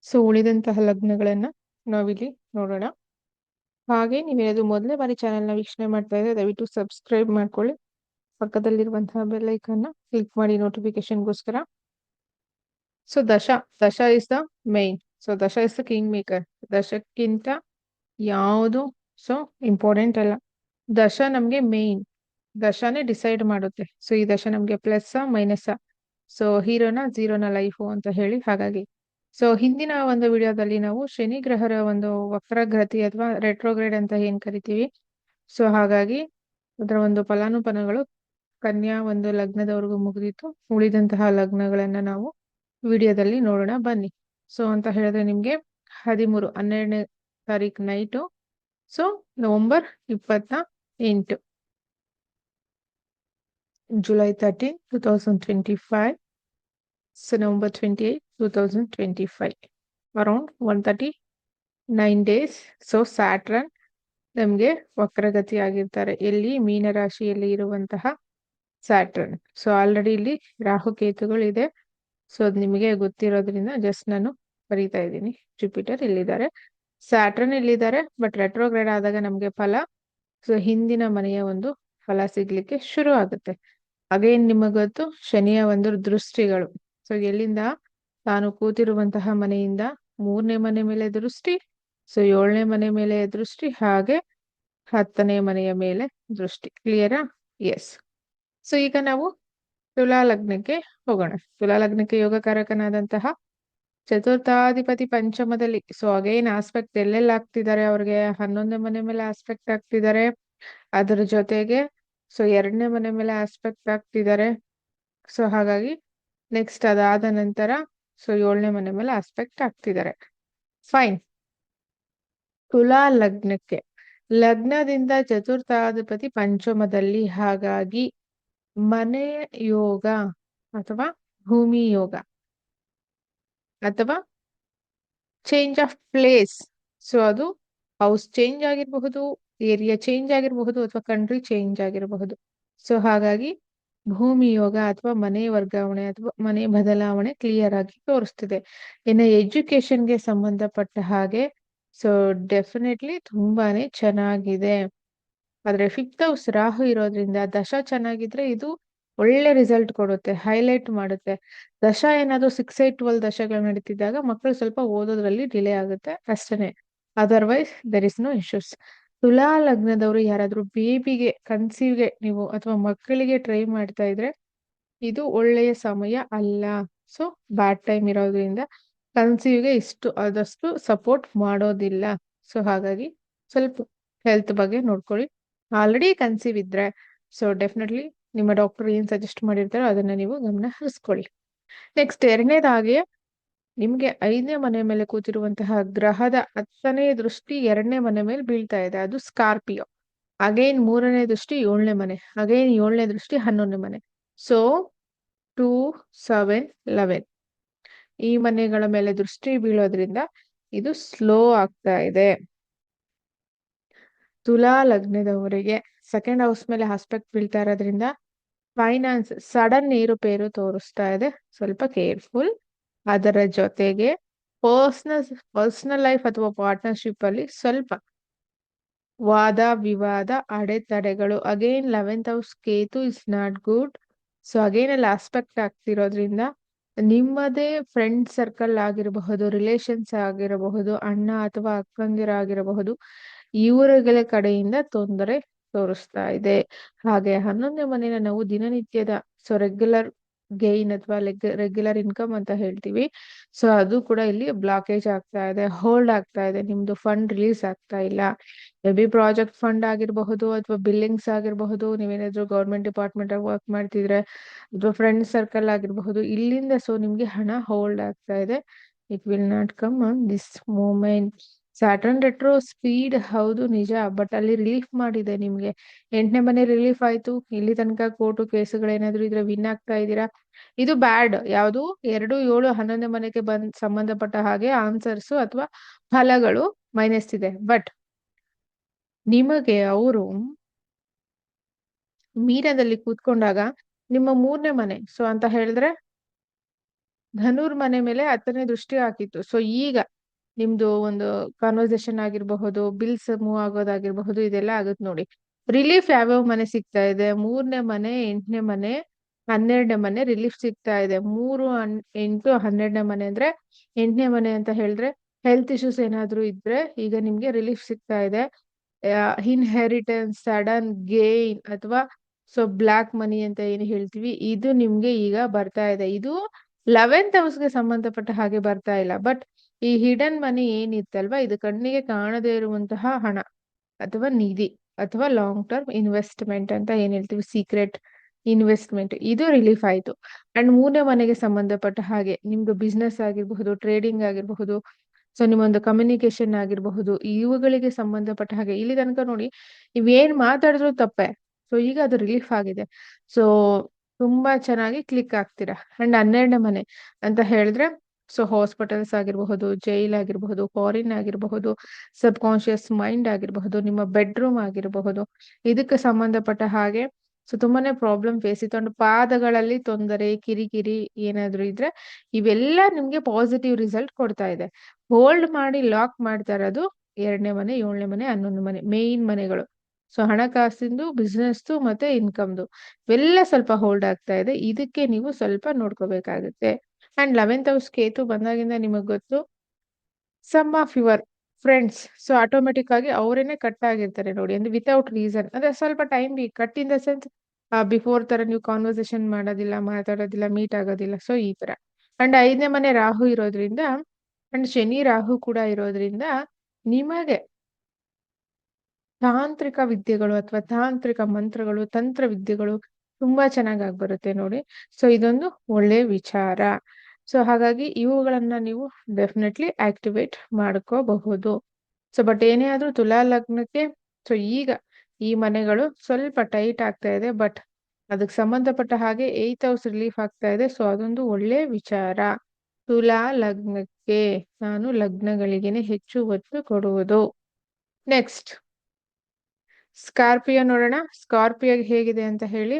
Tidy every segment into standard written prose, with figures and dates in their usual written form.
So ಉಳಿದಂತಹ ಲಗ್ನಗಳನ್ನ ನಾವಿಲ್ಲಿ ನೋಡೋಣ. ಹಾಗೆ ನೀವೇನಾದ್ರು ಮೊದಲನೇ ಬಾರಿ ಚಾನೆಲ್ನ ವೀಕ್ಷಣೆ ಮಾಡ್ತಾ ಇದ್ರೆ ದಯವಿಟ್ಟು ಸಬ್ಸ್ಕ್ರೈಬ್ ಮಾಡ್ಕೊಳ್ಳಿ. ಪಕ್ಕದಲ್ಲಿರುವಂತಹ ಬೆಲ್ ಐಕನ್ನ ಕ್ಲಿಕ್ ಮಾಡಿ ನೋಟಿಫಿಕೇಶನ್ಗೋಸ್ಕರ. ಸೊ ದಶ ಇಸ್ ದ ಮೈನ್. ಸೊ ದಶ ಇಸ್ ದ ಕಿಂಗ್ ಮೇಕರ್. ದಶಕ್ಕಿಂತ ಯಾವುದು ಸೊ ಇಂಪಾರ್ಟೆಂಟ್ ಅಲ್ಲ. ದಶ ನಮ್ಗೆ ಮೇನ್. ದಶನೇ ಡಿಸೈಡ್ ಮಾಡುತ್ತೆ. ಸೊ ಈ ದಶ ನಮ್ಗೆ ಪ್ಲಸ್ ಮೈನಸ್, ಸೊ ಹೀರೋನ ಝೀರೋನ ಲೈಫು ಅಂತ ಹೇಳಿ. ಹಾಗಾಗಿ ಸೊ ಹಿಂದಿನ ಒಂದು ವಿಡಿಯೋದಲ್ಲಿ ನಾವು ಶನಿ ಗ್ರಹರ ಒಂದು ವಕ್ರಗತಿ ಅಥವಾ ರೆಟ್ರೋಗ್ರೇಡ್ ಅಂತ ಏನ್ ಕರಿತೀವಿ, ಸೊ ಹಾಗಾಗಿ ಅದರ ಒಂದು ಫಲಾನುಫಲಗಳು ಕನ್ಯಾ ಒಂದು ಲಗ್ನದವರೆಗೂ ಮುಗಿದಿತ್ತು. ಉಳಿದಂತಹ ಲಗ್ನಗಳನ್ನ ನಾವು ವಿಡಿಯೋದಲ್ಲಿ ನೋಡೋಣ ಬನ್ನಿ. ಸೊ ಅಂತ ಹೇಳಿದ್ರೆ ನಿಮ್ಗೆ 12ನೇ ತಾರೀಕು night, so November 28, July 13, 2025. So November 28, 2025. Around 139 days. So Saturn ನಮ್ಗೆ ವಕ್ರಗತಿ ಆಗಿರ್ತಾರೆ. ಎಲ್ಲಿ? ಮೀನರಾಶಿಯಲ್ಲಿ ಇರುವಂತಹ ಸ್ಯಾಟ್ರನ್. ಸೊ ಆಲ್ರೆಡಿ ಇಲ್ಲಿ ರಾಹುಕೇತುಗಳು ಇದೆ. ಸೊ ಅದು ನಿಮಗೆ ಗೊತ್ತಿರೋದ್ರಿಂದ ಜಸ್ಟ್ ನಾನು ಬರೀತಾ ಇದ್ದೀನಿ. ಜುಪಿಟರ್ ಇಲ್ಲಿದ್ದಾರೆ, ಸ್ಯಾಟ್ರನ್ ಇಲ್ಲಿದ್ದಾರೆ. ಬಟ್ ರೆಟ್ರೋಗ್ರೇಡ್ ಆದಾಗ ನಮ್ಗೆ ಫಲ ಸೊ ಹಿಂದಿನ ಮನೆಯ ಒಂದು ಫಲ ಸಿಗ್ಲಿಕ್ಕೆ ಶುರು ಆಗುತ್ತೆ. ಅಗೇನ್ ನಿಮಗೆ ಗೊತ್ತು ಶನಿಯ ಒಂದು ದೃಷ್ಟಿಗಳು. ಸೊ ಎಲ್ಲಿಂದ? ತಾನು ಕೂತಿರುವಂತಹ ಮನೆಯಿಂದ 3ನೇ ಮನೆ ಮೇಲೆ ದೃಷ್ಟಿ, ಸೊ 7ನೇ ಮನೆ ಮೇಲೆ ದೃಷ್ಟಿ, ಹಾಗೆ 10ನೇ ಮನೆಯ ಮೇಲೆ ದೃಷ್ಟಿ. ಕ್ಲಿಯರಾ? ಎಸ್. ಸೊ ಈಗ ನಾವು ತುಲಾ ಲಗ್ನಕ್ಕೆ ಹೋಗೋಣ. ತುಲಾ ಲಗ್ನಕ್ಕೆ ಯೋಗಕಾರಕನಾದಂತಹ ಚತುರ್ಥಾಧಿಪತಿ ಪಂಚಮದಲ್ಲಿ. ಸೊ ಅಗೇನ್ ಆಸ್ಪೆಕ್ಟ್ ಎಲ್ಲೆಲ್ಲ ಆಗ್ತಿದ್ದಾರೆ ಅವ್ರಿಗೆ? 11ನೇ ಮನೆ ಮೇಲೆ ಆಸ್ಪೆಕ್ಟ್ ಆಗ್ತಿದ್ದಾರೆ. ಅದರ ಜೊತೆಗೆ ಸೊ 2ನೇ ಮನೆ ಮೇಲೆ ಆಸ್ಪೆಕ್ಟ್ ಆಗ್ತಿದ್ದಾರೆ. ಸೊ ಹಾಗಾಗಿ ನೆಕ್ಸ್ಟ್ ಅದಾದ ನಂತರ ಸೊ 7ನೇ ಮನೆ ಮೇಲೆ ಆಸ್ಪೆಕ್ಟ್ ಆಗ್ತಿದ್ದಾರೆ. ಫೈನ್. ತುಲಾ ಲಗ್ನಕ್ಕೆ ಲಗ್ನದಿಂದ ಚತುರ್ಥಾಧಿಪತಿ ಪಂಚಮದಲ್ಲಿ, ಹಾಗಾಗಿ ಮನೆ ಯೋಗ ಅಥವಾ ಭೂಮಿ ಯೋಗ ಅಥವಾ ಚೇಂಜ್ ಆಫ್ ಪ್ಲೇಸ್. ಸೊ ಅದು ಹೌಸ್ ಚೇಂಜ್ ಆಗಿರಬಹುದು, ಏರಿಯಾ ಚೇಂಜ್ ಆಗಿರಬಹುದು, ಅಥವಾ ಕಂಟ್ರಿ ಚೇಂಜ್ ಆಗಿರಬಹುದು. ಸೊ ಹಾಗಾಗಿ ಭೂಮಿ ಯೋಗ ಅಥವಾ ಮನೆ ವರ್ಗಾವಣೆ ಅಥವಾ ಮನೆ ಬದಲಾವಣೆ ಕ್ಲಿಯರ್ ಆಗಿ ತೋರಿಸ್ತಿದೆ. ಇನ್ನು ಎಜುಕೇಶನ್ಗೆ ಸಂಬಂಧಪಟ್ಟ ಹಾಗೆ ಸೊ ಡೆಫಿನೆಟ್ಲಿ ತುಂಬಾನೇ ಚೆನ್ನಾಗಿದೆ. ಆದ್ರೆ 5th ಹೌಸ್ ರಾಹು ಇರೋದ್ರಿಂದ ದಶ ಚೆನ್ನಾಗಿದ್ರೆ ಇದು ಒಳ್ಳೆ ರಿಸಲ್ಟ್ ಕೊಡುತ್ತೆ, ಹೈಲೈಟ್ ಮಾಡುತ್ತೆ. ದಶ ಏನಾದ್ರು 6, 8, 12 ದಶಗಳು ನಡೀತಿದ್ದಾಗ ಮಕ್ಕಳು ಸ್ವಲ್ಪ ಓದೋದ್ರಲ್ಲಿ ಡಿಲೇ ಆಗುತ್ತೆ ಅಷ್ಟೇ. Otherwise there is no issues. ತುಲಾ ಲಗ್ನದವರು ಯಾರಾದ್ರೂ ಬೇಬಿಗೆ ಕನ್ಸೀವ್ಗೆ ನೀವು ಅಥವಾ ಮಕ್ಕಳಿಗೆ ಟ್ರೈ ಮಾಡ್ತಾ ಇದ್ರೆ ಇದು ಒಳ್ಳೆಯ ಸಮಯ ಅಲ್ಲ. ಸೊ ಬ್ಯಾಡ್ ಟೈಮ್ ಇರೋದ್ರಿಂದ ಕನ್ಸೀವ್ಗೆ ಇಷ್ಟು ಆದಷ್ಟು ಸಪೋರ್ಟ್ ಮಾಡೋದಿಲ್ಲ. ಸೊ ಹಾಗಾಗಿ ಸ್ವಲ್ಪ ಹೆಲ್ತ್ ಬಗ್ಗೆ ನೋಡ್ಕೊಳ್ಳಿ. ಆಲ್ರೆಡಿ ಕನ್ಸೀವ್ ಇದ್ರೆ ಸೊ ಡೆಫಿನೆಟ್ಲಿ ನಿಮ್ಮ ಡಾಕ್ಟರ್ ಏನ್ ಸಜೆಸ್ಟ್ ಮಾಡಿರ್ತಾರೋ ಅದನ್ನ ನೀವು ಗಮನ ಹರಿಸ್ಕೊಳ್ಳಿ. ನೆಕ್ಸ್ಟ್ 2ನೇದಾಗಿ ನಿಮ್ಗೆ 5ನೇ ಮನೆ ಮೇಲೆ ಕೂತಿರುವಂತಹ ಗ್ರಹದ 10ನೇ ದೃಷ್ಟಿ 2ನೇ ಮನೆ ಮೇಲೆ ಬೀಳ್ತಾ ಇದೆ. ಅದು ಸ್ಕಾರ್ಪಿಯೋ. ಅಗೈನ್ 3ನೇ ದೃಷ್ಟಿ 7ನೇ ಮನೆ, ಅಗೈನ್ 7ನೇ ದೃಷ್ಟಿ 11ನೇ ಮನೆ. ಸೊ 2, 7, 11 ಈ ಮನೆಗಳ ಮೇಲೆ ದೃಷ್ಟಿ ಬೀಳೋದ್ರಿಂದ ಇದು ಸ್ಲೋ ಆಗ್ತಾ ಇದೆ. ತುಲಾ ಲಗ್ನದವರಿಗೆ 2nd ಹೌಸ್ ಮೇಲೆ ಆಸ್ಪೆಕ್ಟ್ ಬೀಳ್ತಾ ಇರೋದ್ರಿಂದ ಫೈನಾನ್ಸ್ ಸಡನ್ ಏರುಪೇರು ತೋರಿಸ್ತಾ ಇದೆ. ಸ್ವಲ್ಪ ಕೇರ್ಫುಲ್. ಅದರ ಜೊತೆಗೆ ಪರ್ಸನಲ್ ಲೈಫ್ ಅಥವಾ ಪಾರ್ಟ್ನರ್ಶಿಪ್ ಅಲ್ಲಿ ಸ್ವಲ್ಪ ವಾದ ವಿವಾದ, ಅಡೆತಡೆಗಳು. Again 11th house Ketu is not good. So again ಅಲ್ಲಿ ಆಸ್ಪೆಕ್ಟ್ ಆಗ್ತಿರೋದ್ರಿಂದ ನಿಮ್ಮದೇ ಫ್ರೆಂಡ್ ಸರ್ಕಲ್ ಆಗಿರಬಹುದು, ರಿಲೇಷನ್ಸ್ ಆಗಿರಬಹುದು, ಅಣ್ಣ ಅಥವಾ ಅಕ್ಕಂದಿರಾಗಿರಬಹುದು, ಇವರುಗಳ ಕಡೆಯಿಂದ ತೊಂದರೆ ತೋರಿಸ್ತಾ ಇದೆ. ಹಾಗೆ 11ನೇ ಮನೆಯ ನಾವು ದಿನನಿತ್ಯದ ಸೊ ರೆಗ್ಯುಲರ್ ಗೈನ್ ಅಥವಾ ರೆಗ್ಯುಲರ್ ಇನ್ಕಮ್ ಅಂತ ಹೇಳ್ತೀವಿ. ಸೊ ಅದು ಕೂಡ ಇಲ್ಲಿ ಬ್ಲಾಕೇಜ್ ಆಗ್ತಾ ಇದೆ, ಹೋಲ್ಡ್ ಆಗ್ತಾ ಇದೆ. ನಿಮ್ದು ಫಂಡ್ ರಿಲೀಸ್ ಆಗ್ತಾ ಇಲ್ಲ. ಮೇ ಬಿ ಪ್ರಾಜೆಕ್ಟ್ ಫಂಡ್ ಆಗಿರಬಹುದು ಅಥವಾ ಬಿಲ್ಲಿಂಗ್ಸ್ ಆಗಿರಬಹುದು, ನೀವೇನಾದ್ರೂ ಗೌರ್ಮೆಂಟ್ ಡಿಪಾರ್ಟ್ಮೆಂಟ್ ಆಗಿ ವರ್ಕ್ ಮಾಡ್ತಿದ್ರೆ, ಅಥವಾ ಫ್ರೆಂಡ್ ಸರ್ಕಲ್ ಆಗಿರಬಹುದು, ಇಲ್ಲಿಂದ ಸೊ ನಿಮ್ಗೆ ಹಣ ಹೋಲ್ಡ್ ಆಗ್ತಾ ಇದೆ. It will not come on this moment. Saturn retro speed ಹೌದು ನಿಜ, ಬಟ್ ಅಲ್ಲಿ ರಿಲೀಫ್ ಮಾಡಿದೆ ನಿಮ್ಗೆ. 8ನೇ ಮನೆ ರಿಲೀಫ್ ಆಯ್ತು. ಇಲ್ಲಿ ತನಕ ಕೋರ್ಟು ಕೇಸುಗಳೇನಾದ್ರು ಇದ್ರೆ ವಿನ್ ಆಗ್ತಾ ಇದ್ದೀರಾ. ಇದು ಬ್ಯಾಡ್. ಯಾವುದು? 2, 7, 11ನೇ ಮನೆಗೆ ಸಂಬಂಧಪಟ್ಟ ಹಾಗೆ ಆನ್ಸರ್ಸ್ ಅಥವಾ ಫಲಗಳು ಮೈನಸ್ ಇದೆ. ಬಟ್ ನಿಮಗೆ ಅವರು ಮೀನದಲ್ಲಿ ಕೂತ್ಕೊಂಡಾಗ ನಿಮ್ಮ 3ನೇ ಮನೆ ಸೊ ಅಂತ ಹೇಳಿದ್ರೆ ಧನುರ್ ಮನೆ ಮೇಲೆ 10ನೇ ದೃಷ್ಟಿ ಹಾಕಿತ್ತು. ಸೊ ಈಗ ನಿಮ್ದು ಒಂದು ಕಾನ್ವರ್ಸೇಷನ್ ಆಗಿರಬಹುದು, ಬಿಲ್ಸ್ ಮೂವ್ ಆಗೋದಾಗಿರಬಹುದು, ಇದೆಲ್ಲ ಆಗುತ್ತೆ ನೋಡಿ. ರಿಲೀಫ್ ಯಾವ್ಯಾವ ಮನೆ ಸಿಗ್ತಾ ಇದೆ? 3ನೇ ಮನೆ, 8ನೇ ಮನೆ, 12ನೇ ಮನೆ ರಿಲೀಫ್ ಸಿಗ್ತಾ ಇದೆ. 3, 8, 12ನೇ ಮನೆ ಅಂದ್ರೆ 8ನೇ ಮನೆ ಅಂತ ಹೇಳಿದ್ರೆ ಹೆಲ್ತ್ ಇಶ್ಯೂಸ್ ಏನಾದ್ರು ಇದ್ರೆ ಈಗ ನಿಮ್ಗೆ ರಿಲೀಫ್ ಸಿಗ್ತಾ ಇದೆ. ಇನ್ಹೆರಿಟೆನ್ಸ್, ಸಡನ್ ಗೇನ್ ಅಥವಾ ಸೊ ಬ್ಲಾಕ್ ಮನಿ ಅಂತ ಏನು ಹೇಳ್ತೀವಿ, ಇದು ನಿಮ್ಗೆ ಈಗ ಬರ್ತಾ ಇದೆ. ಇದು 11th ಹೌಸ್ಗೆ ಸಂಬಂಧಪಟ್ಟ ಹಾಗೆ ಬರ್ತಾ ಇಲ್ಲ. ಬಟ್ ಈ ಹಿಡನ್ ಮನಿ ಏನಿತ್ತಲ್ವಾ, ಇದು ಕಣ್ಣಿಗೆ ಕಾಣದೇ ಇರುವಂತಹ ಹಣ ಅಥವಾ ನಿಧಿ ಅಥವಾ ಲಾಂಗ್ ಟರ್ಮ್ ಇನ್ವೆಸ್ಟ್ಮೆಂಟ್ ಅಂತ ಏನ್ ಹೇಳ್ತೀವಿ, ಸೀಕ್ರೆಟ್ ಇನ್ವೆಸ್ಟ್ಮೆಂಟ್, ಇದು ರಿಲೀಫ್ ಆಯ್ತು. ಅಂಡ್ 3ನೇ ಮನೆಗೆ ಸಂಬಂಧಪಟ್ಟ ಹಾಗೆ ನಿಮ್ದು ಬಿಸ್ನೆಸ್ ಆಗಿರಬಹುದು, ಟ್ರೇಡಿಂಗ್ ಆಗಿರಬಹುದು, ಸೊ ನಿಮ್ಮೊಂದು ಕಮ್ಯುನಿಕೇಶನ್ ಆಗಿರಬಹುದು, ಇವುಗಳಿಗೆ ಸಂಬಂಧಪಟ್ಟ ಹಾಗೆ ಇಲ್ಲಿ ತನಕ ನೋಡಿ ನೀವೇನ್ ಮಾತಾಡಿದ್ರು ತಪ್ಪೆ. ಸೊ ಈಗ ಅದು ರಿಲೀಫ್ ಆಗಿದೆ. ಸೊ ತುಂಬಾ ಚೆನ್ನಾಗಿ ಕ್ಲಿಕ್ ಆಗ್ತೀರಾ. ಅಂಡ್ 12ನೇ ಮನೆ ಅಂತ ಹೇಳಿದ್ರೆ ಸೊ ಹಾಸ್ಪಿಟಲ್ಸ್ ಆಗಿರಬಹುದು, ಜೈಲ್ ಆಗಿರಬಹುದು, ಫಾರಿನ್ ಆಗಿರಬಹುದು, ಸಬ್ ಕಾನ್ಶಿಯಸ್ ಮೈಂಡ್ ಆಗಿರಬಹುದು, ನಿಮ್ಮ ಬೆಡ್ರೂಮ್ ಆಗಿರಬಹುದು, ಇದಕ್ಕೆ ಸಂಬಂಧಪಟ್ಟ ಹಾಗೆ ಸೊ ತುಂಬಾನೇ ಪ್ರಾಬ್ಲಮ್ ಫೇಸ್ ಇತ್ತು. ಪಾದಗಳಲ್ಲಿ ತೊಂದರೆ, ಕಿರಿಕಿರಿ ಏನಾದ್ರು ಇದ್ರೆ ಇವೆಲ್ಲ ನಿಮ್ಗೆ ಪಾಸಿಟಿವ್ ರಿಸಲ್ಟ್ ಕೊಡ್ತಾ ಇದೆ. ಹೋಲ್ಡ್ ಮಾಡಿ ಲಾಕ್ ಮಾಡ್ತಾ ಇರೋದು 2ನೇ ಮನೆ, 7ನೇ ಮನೆ, 11ನೇ ಮನೆ, ಮೇನ್ ಮನೆಗಳು. ಸೊ ಹಣಕಾಸಿಂದು, ಬಿಸ್ನೆಸ್ದು ಮತ್ತೆ ಇನ್ಕಮ್ದು ಇವೆಲ್ಲ ಸ್ವಲ್ಪ ಹೋಲ್ಡ್ ಆಗ್ತಾ ಇದೆ. ಇದಕ್ಕೆ ನೀವು ಸ್ವಲ್ಪ ನೋಡ್ಕೋಬೇಕಾಗುತ್ತೆ. ಅಂಡ್ 11th ಹೌಸ್ ಕೇತು ಬಂದಾಗಿಂದ ನಿಮಗ್ ಗೊತ್ತು, some of your friends so automatic ಆಗಿ ಅವರೇನೆ ಕಟ್ ಆಗಿರ್ತಾರೆ ನೋಡಿ, ಅಂದ್ರೆ ವಿತೌಟ್ ರೀಸನ್, ಅಂದ್ರೆ ಸ್ವಲ್ಪ time cut in the sense before ತರ ನೀವು ಕಾನ್ವರ್ಸೇಷನ್ ಮಾಡೋದಿಲ್ಲ, ಮಾತಾಡೋದಿಲ್ಲ, ಮೀಟ್ ಆಗೋದಿಲ್ಲ, ಸೊ ಈ ತರ. ಅಂಡ್ 5ನೇ ಮನೆ ರಾಹು ಇರೋದ್ರಿಂದ ಅಂಡ್ ಶನಿ ರಾಹು ಕೂಡ ಇರೋದ್ರಿಂದ ನಿಮಗೆ ತಾಂತ್ರಿಕ ವಿದ್ಯೆಗಳು ಅಥವಾ ತಾಂತ್ರಿಕ ಮಂತ್ರಗಳು, ತಂತ್ರ ವಿದ್ಯೆಗಳು ತುಂಬಾ ಚೆನ್ನಾಗಿ ಬರುತ್ತೆ ನೋಡಿ. ಸೊ ಇದೊಂದು ಒಳ್ಳೆ ವಿಚಾರ. ಸೊ ಹಾಗಾಗಿ ಇವುಗಳನ್ನ ನೀವು ಡೆಫಿನೆಟ್ಲಿ ಆಕ್ಟಿವೇಟ್ ಮಾಡ್ಕೋಬಹುದು. ಸೊ ಬಟ್ ಏನೇ ಆದ್ರೂ ತುಲಾ ಲಗ್ನಕ್ಕೆ ಸೊ ಈಗ ಈ ಮನೆಗಳು ಸ್ವಲ್ಪ ಟೈಟ್ ಆಗ್ತಾ ಇದೆ. ಬಟ್ ಅದಕ್ಕೆ ಸಂಬಂಧಪಟ್ಟ ಹಾಗೆ 8th ಹೌಸ್ ರಿಲೀಫ್ ಆಗ್ತಾ ಇದೆ. ಸೊ ಅದೊಂದು ಒಳ್ಳೆ ವಿಚಾರ. ತುಲಾ ಲಗ್ನಕ್ಕೆ ನಾನು ಲಗ್ನಗಳಿಗೆನೆ ಹೆಚ್ಚು ಒತ್ತು ಕೊಡುವುದು. ನೆಕ್ಸ್ಟ್ ಸ್ಕಾರ್ಪಿಯೋ ನೋಡೋಣ. ಸ್ಕಾರ್ಪಿಯೋ ಹೇಗಿದೆ ಅಂತ ಹೇಳಿ.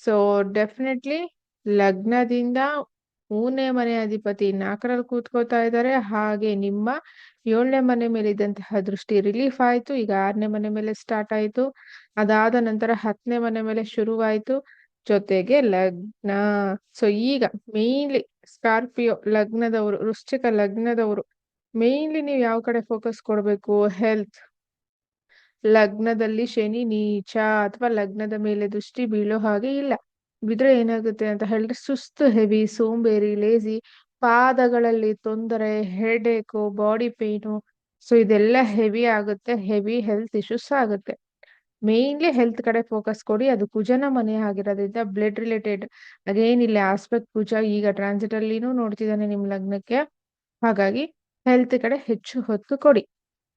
ಸೊ ಡೆಫಿನೆಟ್ಲಿ ಲಗ್ನದಿಂದ 3ನೇ ಮನೆ ಅಧಿಪತಿ 4ರಲ್ಲಿ ಕೂತ್ಕೋತಾ ಇದ್ದಾರೆ. ಹಾಗೆ ನಿಮ್ಮ 7ನೇ ಮನೆ ಮೇಲೆ ಇದ್ದಂತಹ ದೃಷ್ಟಿ ರಿಲೀಫ್ ಆಯ್ತು. ಈಗ 6ನೇ ಮನೆ ಮೇಲೆ ಸ್ಟಾರ್ಟ್ ಆಯ್ತು. ಅದಾದ ನಂತರ 10ನೇ ಮನೆ ಮೇಲೆ ಶುರುವಾಯ್ತು, ಜೊತೆಗೆ ಲಗ್ನ. ಸೊ ಈಗ ಮೇನ್ಲಿ ಸ್ಕಾರ್ಪಿಯೋ ಲಗ್ನದವರು, ವೃಶ್ಚಿಕ ಲಗ್ನದವರು ಮೇನ್ಲಿ ನೀವು ಯಾವ ಕಡೆ ಫೋಕಸ್ ಕೊಡ್ಬೇಕು? ಹೆಲ್ತ್. ಲಗ್ನದಲ್ಲಿ ಶನಿ ನೀಚ ಅಥವಾ ಲಗ್ನದ ಮೇಲೆ ದೃಷ್ಟಿ ಬೀಳೋ ಹಾಗೆ ಇಲ್ಲ. ಬಿದ್ರೆ ಏನಾಗುತ್ತೆ ಅಂತ ಹೇಳಿದ್ರೆ ಸುಸ್ತು, ಹೆವಿ, ಸೋಂಬೇರಿ, ಲೇಜಿ, ಪಾದಗಳಲ್ಲಿ ತೊಂದರೆ, ಹೆಡೇಕು, ಬಾಡಿ ಪೇನು, ಸೊ ಇದೆಲ್ಲ ಹೆವಿ ಆಗುತ್ತೆ. ಹೆವಿ ಹೆಲ್ತ್ ಇಶ್ಯೂಸ್ ಆಗುತ್ತೆ. ಮೇನ್ಲಿ ಹೆಲ್ತ್ ಕಡೆ ಫೋಕಸ್ ಕೊಡಿ. ಅದು ಕುಜನ ಮನೆ ಆಗಿರೋದ್ರಿಂದ ಬ್ಲಡ್ ರಿಲೇಟೆಡ್ ಅಗೇನ್ ಇಲ್ಲಿ ಆಸ್ಪೆಕ್ಟ್ ಕುಜ ಈಗ ಟ್ರಾನ್ಸಿಟ್ ಅಲ್ಲಿನೂ ನೋಡ್ತಿದ್ದಾನೆ ನಿಮ್ ಲಗ್ನಕ್ಕೆ. ಹಾಗಾಗಿ ಹೆಲ್ತ್ ಕಡೆ ಹೆಚ್ಚು ಹೊತ್ತು ಕೊಡಿ.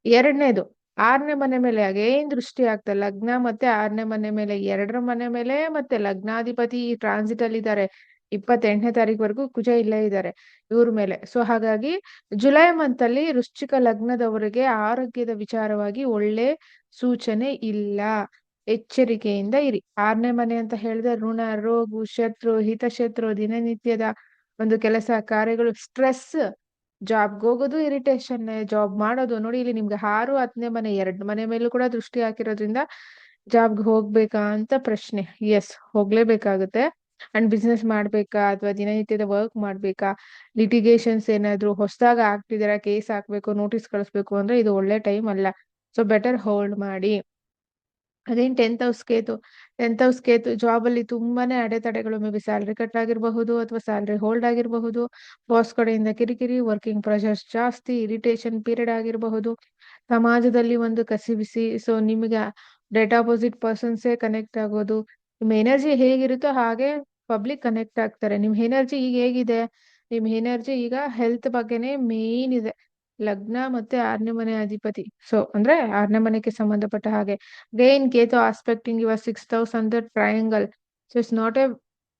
ಎರಡನೇದು 6ನೇ ಮನೆ ಮೇಲೆ ಅಗೇನ್ ದೃಷ್ಟಿ ಆಗ್ತದೆ. ಲಗ್ನ ಮತ್ತೆ 6ನೇ ಮನೆ ಮೇಲೆ, 2ರ ಮನೆ ಮೇಲೆ ಮತ್ತೆ ಲಗ್ನಾಧಿಪತಿ ಟ್ರಾನ್ಸಿಟ್ ಅಲ್ಲಿ ಇದ್ದಾರೆ. 28ನೇ ತಾರೀಕುವರೆಗೂ ಕುಜ ಇಲ್ಲೇ ಇದ್ದಾರೆ ಇವ್ರ ಮೇಲೆ. ಸೊ ಹಾಗಾಗಿ ಜುಲೈ ಮಂತ್ ಅಲ್ಲಿ ವೃಶ್ಚಿಕ ಲಗ್ನದವರಿಗೆ ಆರೋಗ್ಯದ ವಿಚಾರವಾಗಿ ಒಳ್ಳೆ ಸೂಚನೆ ಇಲ್ಲ. ಎಚ್ಚರಿಕೆಯಿಂದ ಇರಿ. 6ನೇ ಮನೆ ಅಂತ ಹೇಳಿದ್ರೆ ಋಣ, ರೋಗು, ಶತ್ರು, ಹಿತಶತ್ರು, ದಿನನಿತ್ಯದ ಒಂದು ಕೆಲಸ ಕಾರ್ಯಗಳು, ಸ್ಟ್ರೆಸ್, ಜಾಬ್ಗೆ ಹೋಗೋದು ಇರಿಟೇಷನ್, ಜಾಬ್ ಮಾಡೋದು ನೋಡಿ. ಇಲ್ಲಿ ನಿಮ್ಗೆ 6, 10ನೇ ಮನೆ 2 ಮನೆ ಮೇಲೂ ಕೂಡ ದೃಷ್ಟಿ ಹಾಕಿರೋದ್ರಿಂದ ಜಾಬ್ಗೆ ಹೋಗ್ಬೇಕಾ ಅಂತ ಪ್ರಶ್ನೆ. ಎಸ್, ಹೋಗ್ಲೇಬೇಕಾಗುತ್ತೆ. ಅಂಡ್ ಬಿಸ್ನೆಸ್ ಮಾಡ್ಬೇಕಾ ಅಥವಾ ದಿನನಿತ್ಯದ ವರ್ಕ್ ಮಾಡ್ಬೇಕಾ, ಲಿಟಿಗೇಷನ್ಸ್ ಏನಾದ್ರು ಹೊಸದಾಗ ಆಗ್ತಿದಾರ, ಕೇಸ್ ಹಾಕ್ಬೇಕು, ನೋಟಿಸ್ ಕಳಿಸ್ಬೇಕು ಅಂದ್ರೆ ಇದು ಒಳ್ಳೆ ಟೈಮ್ ಅಲ್ಲ. ಸೊ ಬೆಟರ್ ಹೋಲ್ಡ್ ಮಾಡಿ. ಅದೇನ್ 10th house Ketu. 10th house Ketu job ಅಲ್ಲಿ ತುಂಬಾನೇ ಅಡೆತಡೆಗಳು, ಮೇ ಬಿ ಸ್ಯಾಲ್ರಿ ಕಟ್ ಆಗಿರಬಹುದು ಅಥವಾ ಸ್ಯಾಲ್ರಿ ಹೋಲ್ಡ್ ಆಗಿರಬಹುದು, ಬಾಸ್ ಕಡೆಯಿಂದ ಕಿರಿಕಿರಿ, ವರ್ಕಿಂಗ್ ಪ್ರೆಷರ್ಸ್ ಜಾಸ್ತಿ, ಇರಿಟೇಷನ್ ಪೀರಿಯಡ್ ಆಗಿರಬಹುದು, ಸಮಾಜದಲ್ಲಿ ಒಂದು ಕಸಿವಿಸಿ. ಸೊ ನಿಮಗೆ ಡೆಟ್ ಆಪೋಸಿಟ್ ಪರ್ಸನ್ಸೇ ಕನೆಕ್ಟ್ ಆಗೋದು. ನಿಮ್ಮ ಎನರ್ಜಿ ಹೇಗಿರುತ್ತೋ ಹಾಗೆ ಪಬ್ಲಿಕ್ ಕನೆಕ್ಟ್ ಆಗ್ತಾರೆ. ನಿಮ್ ಎನರ್ಜಿ ಈಗ ಹೇಗಿದೆ? ನಿಮ್ ಎನರ್ಜಿ ಈಗ ಹೆಲ್ತ್ ಬಗ್ಗೆನೇ ಮೇನ್ ಇದೆ. ಲಗ್ನ ಮತ್ತೆ 6ನೇ ಮನೆ ಅಧಿಪತಿ, ಸೊ ಅಂದ್ರೆ 6ನೇ ಮನೆಗೆ ಸಂಬಂಧಪಟ್ಟ ಹಾಗೆ. Gain Ketu aspecting your 6th house under triangle. So it's not a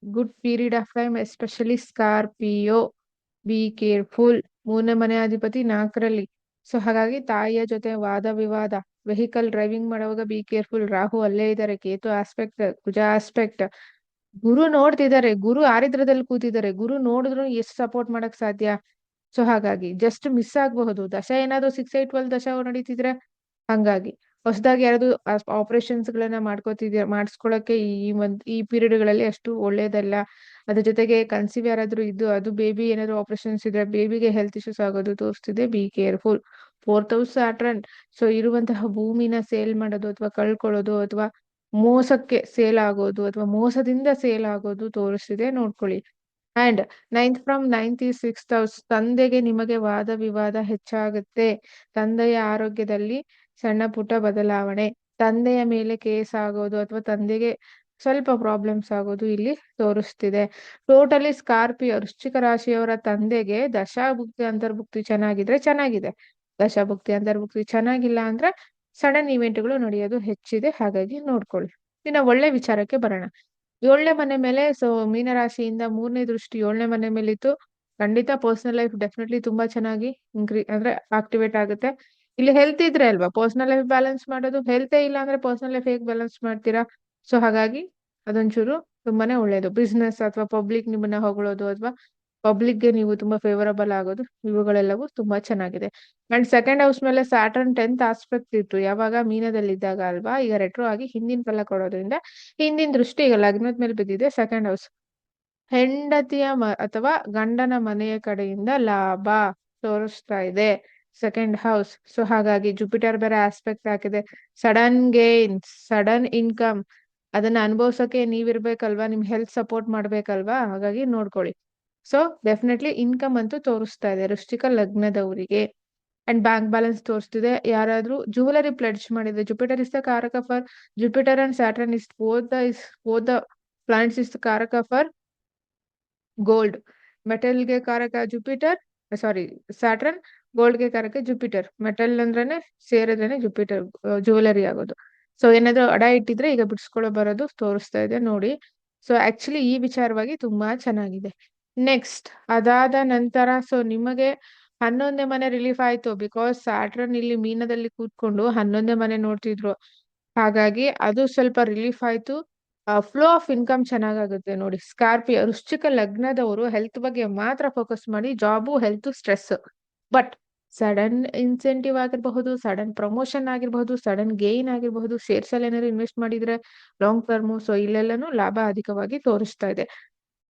good period of time, especially Scorpio. Be careful. 3ನೇ ಮನೆ ಅಧಿಪತಿ 4ರಲ್ಲಿ. ಸೊ ಹಾಗಾಗಿ ತಾಯಿಯ ಜೊತೆ ವಾದ ವಿವಾದ, ವೆಹಿಕಲ್ ಡ್ರೈವಿಂಗ್ ಮಾಡುವಾಗ ಬಿ ಕೇರ್ಫುಲ್. ರಾಹು ಅಲ್ಲೇ ಇದ್ದಾರೆ, ಕೇತು ಆಸ್ಪೆಕ್ಟ್, ಕುಜ ಆಸ್ಪೆಕ್ಟ್. ಗುರು ನೋಡ್ತಿದ್ದಾರೆ, ಗುರು ಆರಿದ್ರದಲ್ಲಿ ಕೂತಿದ್ದಾರೆ, ಗುರು ನೋಡಿದ್ರು ಎಷ್ಟು ಸಪೋರ್ಟ್ ಮಾಡಕ್ ಸಾಧ್ಯ. ಸೊ ಹಾಗಾಗಿ ಜಸ್ಟ್ ಮಿಸ್ ಆಗಬಹುದು. ದಶ ಏನಾದ್ರು 6, 8, 12 ದಶ ನಡೀತಿದ್ರೆ ಹಂಗಾಗಿ ಹೊಸದಾಗಿ ಯಾರಾದ್ರು ಆಪರೇಷನ್ಸ್ ಗಳನ್ನ ಮಾಡಿಸ್ಕೊಳಕ್ಕೆ ಈ ಪೀರಿಯಡ್ ಗಳಲ್ಲಿ ಅಷ್ಟು ಒಳ್ಳೇದಲ್ಲ. ಅದ್ರ ಜೊತೆಗೆ ಕನ್ಸೀವ್ ಯಾರಾದ್ರೂ ಇದ್ದು ಅದು ಬೇಬಿ ಏನಾದ್ರು ಆಪರೇಷನ್ಸ್ ಇದ್ರೆ ಬೇಬಿಗೆ ಹೆಲ್ತ್ ಇಶ್ಯೂಸ್ ಆಗೋದು ತೋರಿಸ್ತಿದೆ. Be careful. 4th Saturn. So ಇರುವಂತಹ ಭೂಮಿನ ಸೇಲ್ ಮಾಡೋದು ಅಥವಾ ಕಳ್ಕೊಳ್ಳೋದು ಅಥವಾ ಮೋಸಕ್ಕೆ ಸೇಲ್ ಆಗೋದು ಅಥವಾ ಮೋಸದಿಂದ ಸೇಲ್ ಆಗೋದು ತೋರಿಸ್ತಿದೆ, ನೋಡ್ಕೊಳ್ಳಿ. ಅಂಡ್ ನೈನ್ತ್ ಈ 6th ಹೌಸ್. ತಂದೆಗೆ ನಿಮಗೆ ವಾದ ವಿವಾದ ಹೆಚ್ಚಾಗುತ್ತೆ. ತಂದೆಯ ಆರೋಗ್ಯದಲ್ಲಿ ಸಣ್ಣ ಪುಟ್ಟ ಬದಲಾವಣೆ, ತಂದೆಯ ಮೇಲೆ ಕೇಸ್ ಆಗೋದು ಅಥವಾ ತಂದೆಗೆ ಸ್ವಲ್ಪ ಪ್ರಾಬ್ಲಮ್ಸ್ ಆಗೋದು ಇಲ್ಲಿ ತೋರಿಸ್ತಿದೆ. ಟೋಟಲಿ ಸ್ಕಾರ್ಪಿಯೋ ವೃಶ್ಚಿಕ ರಾಶಿಯವರ ತಂದೆಗೆ ದಶಾಭುಕ್ತಿ ಅಂತರ್ಭುಕ್ತಿ ಚೆನ್ನಾಗಿದ್ರೆ ಚೆನ್ನಾಗಿದೆ. ದಶಾಭುಕ್ತಿ ಅಂತರ್ಭುಕ್ತಿ ಚೆನ್ನಾಗಿಲ್ಲ ಅಂದ್ರೆ ಸಡನ್ ಇವೆಂಟ್ಗಳು ನಡೆಯೋದು ಹೆಚ್ಚಿದೆ. ಹಾಗಾಗಿ ನೋಡ್ಕೊಳ್ಳಿ. ಇನ್ನು ಒಳ್ಳೆ ವಿಚಾರಕ್ಕೆ ಬರೋಣ. 7ನೇ ಮನೆ ಮೇಲೆ, ಸೊ ಮೀನರಾಶಿಯಿಂದ 3ನೇ ದೃಷ್ಟಿ 7ನೇ ಮನೆ ಮೇಲಿತ್ತು. ಖಂಡಿತ ಪರ್ಸನಲ್ ಲೈಫ್ ಡೆಫಿನೆಟ್ಲಿ ತುಂಬಾ ಚೆನ್ನಾಗಿ ಅಂದ್ರೆ ಆಕ್ಟಿವೇಟ್ ಆಗುತ್ತೆ. ಇಲ್ಲಿ ಹೆಲ್ತ್ ಇದ್ರೆ ಅಲ್ವಾ ಪರ್ಸನಲ್ ಲೈಫ್ ಬ್ಯಾಲೆನ್ಸ್ ಮಾಡೋದು. ಹೆಲ್ತೇ ಇಲ್ಲ ಅಂದ್ರೆ ಪರ್ಸನಲ್ ಲೈಫ್ ಹೇಗೆ ಬ್ಯಾಲೆನ್ಸ್ ಮಾಡ್ತೀರಾ? ಸೊ ಹಾಗಾಗಿ ಅದೊಂಚೂರು ತುಂಬಾನೇ ಒಳ್ಳೇದು. ಬಿಸ್ನೆಸ್ ಅಥವಾ ಪಬ್ಲಿಕ್ ನಿಮ್ಮನ್ನ ಹೊಗಳೋದು ಅಥವಾ ಪಬ್ಲಿಕ್ಗೆ ನೀವು ತುಂಬಾ ಫೇವರಬಲ್ ಆಗೋದು, ಇವುಗಳೆಲ್ಲವೂ ತುಂಬಾ ಚೆನ್ನಾಗಿದೆ. ಅಂಡ್ ಸೆಕೆಂಡ್ ಹೌಸ್ ಮೇಲೆ ಸ್ಯಾಟರ್ನ್ 10th ಆಸ್ಪೆಕ್ಟ್ ಇತ್ತು. ಯಾವಾಗ ಮೀನದಲ್ಲಿದ್ದಾಗ ಅಲ್ವಾ, ಈಗ ರೆಟ್ರೋ ಆಗಿ ಹಿಂದಿನ ಫಲ ಕೊಡೋದ್ರಿಂದ ಹಿಂದಿನ ದೃಷ್ಟಿ ಈಗ ಲಗ್ನದ ಮೇಲೆ ಬಿದ್ದಿದೆ. ಸೆಕೆಂಡ್ ಹೌಸ್ ಹೆಂಡತಿಯ ಅಥವಾ ಗಂಡನ ಮನೆಯ ಕಡೆಯಿಂದ ಲಾಭ ತೋರಿಸ್ತಾ ಇದೆ ಸೆಕೆಂಡ್ ಹೌಸ್. ಸೊ ಹಾಗಾಗಿ ಜುಪಿಟರ್ ಬೇರೆ ಆಸ್ಪೆಕ್ಟ್ ಹಾಕಿದೆ. ಸಡನ್ ಗೇನ್ಸ್, ಸಡನ್ ಇನ್ಕಮ್ ಅದನ್ನ ಅನುಭವಿಸೋಕೆ ನೀವಿರ್ಬೇಕಲ್ವಾ, ನಿಮ್ ಹೆಲ್ತ್ ಸಪೋರ್ಟ್ ಮಾಡ್ಬೇಕಲ್ವಾ, ಹಾಗಾಗಿ ನೋಡ್ಕೊಳ್ಳಿ. ಸೊ ಡೆಫಿನೆಟ್ಲಿ ಇನ್ಕಮ್ ಅಂತೂ ತೋರಿಸ್ತಾ ಇದೆ ವೃಶ್ಚಿಕ ಲಗ್ನದವರಿಗೆ. ಅಂಡ್ ಬ್ಯಾಂಕ್ ಬ್ಯಾಲೆನ್ಸ್ ತೋರಿಸ್ತಿದೆ. ಯಾರಾದ್ರೂ ಜುವೆಲರಿ ಪ್ಲೆಡ್ಜ್ ಮಾಡಿದ್ರೆ, Jupiter is the karaka for Jupiter and Saturn is both the planets is the karaka for gold. ಮೆಟಲ್ಗೆ ಕಾರಕ ಜುಪಿಟರ್, ಸಾರಿ ಸ್ಯಾಟರ್ನ್. ಗೋಲ್ಡ್ಗೆ ಕಾರಕ ಜುಪಿಟರ್. ಮೆಟಲ್ ಅಂದ್ರೇನೆ ಸೇರಿದ್ರೇನೆ ಜುಪಿಟರ್ ಜುವೆಲರಿ ಆಗೋದು. ಸೊ ಏನಾದ್ರು ಅಡ ಇಟ್ಟಿದ್ರೆ ಈಗ ಬಿಡಿಸ್ಕೊಳ್ಳೋ ಬರೋದು ತೋರಿಸ್ತಾ ಇದೆ ನೋಡಿ. ಸೊ ಆಕ್ಚುಲಿ ಈ ವಿಚಾರವಾಗಿ ತುಂಬಾ ಚೆನ್ನಾಗಿದೆ. ನೆಕ್ಸ್ಟ್ ಅದಾದ ನಂತರ ಸೊ ನಿಮಗೆ 11ನೇ ಮನೆ ರಿಲೀಫ್ ಆಯ್ತು. ಬಿಕಾಸ್ ಸ್ಯಾಟರ್ನ್ ಇಲ್ಲಿ ಮೀನದಲ್ಲಿ ಕೂತ್ಕೊಂಡು 11ನೇ ಮನೆ ನೋಡ್ತಿದ್ರು. ಹಾಗಾಗಿ ಅದು ಸ್ವಲ್ಪ ರಿಲೀಫ್ ಆಯ್ತು. ಫ್ಲೋ ಆಫ್ ಇನ್ಕಮ್ ಚೆನ್ನಾಗಾಗುತ್ತೆ ನೋಡಿ. ಸ್ಕಾರ್ಪಿಯೋ ವೃಶ್ಚಿಕ ಲಗ್ನದವರು ಹೆಲ್ತ್ ಬಗ್ಗೆ ಮಾತ್ರ ಫೋಕಸ್ ಮಾಡಿ. Job, health, stress. But sudden incentive ಆಗಿರಬಹುದು, ಸಡನ್ ಪ್ರಮೋಷನ್ ಆಗಿರಬಹುದು, ಸಡನ್ ಗೇನ್ ಆಗಿರಬಹುದು. ಶೇರ್ಸ್ ಅಲ್ಲಿ ಏನಾದ್ರು ಇನ್ವೆಸ್ಟ್ ಮಾಡಿದ್ರೆ ಲಾಂಗ್ ಟರ್ಮ್, ಸೊ ಇಲ್ಲೆಲ್ಲಾನು ಲಾಭ ಅಧಿಕವಾಗಿ ತೋರಿಸ್ತಾ ಇದೆ.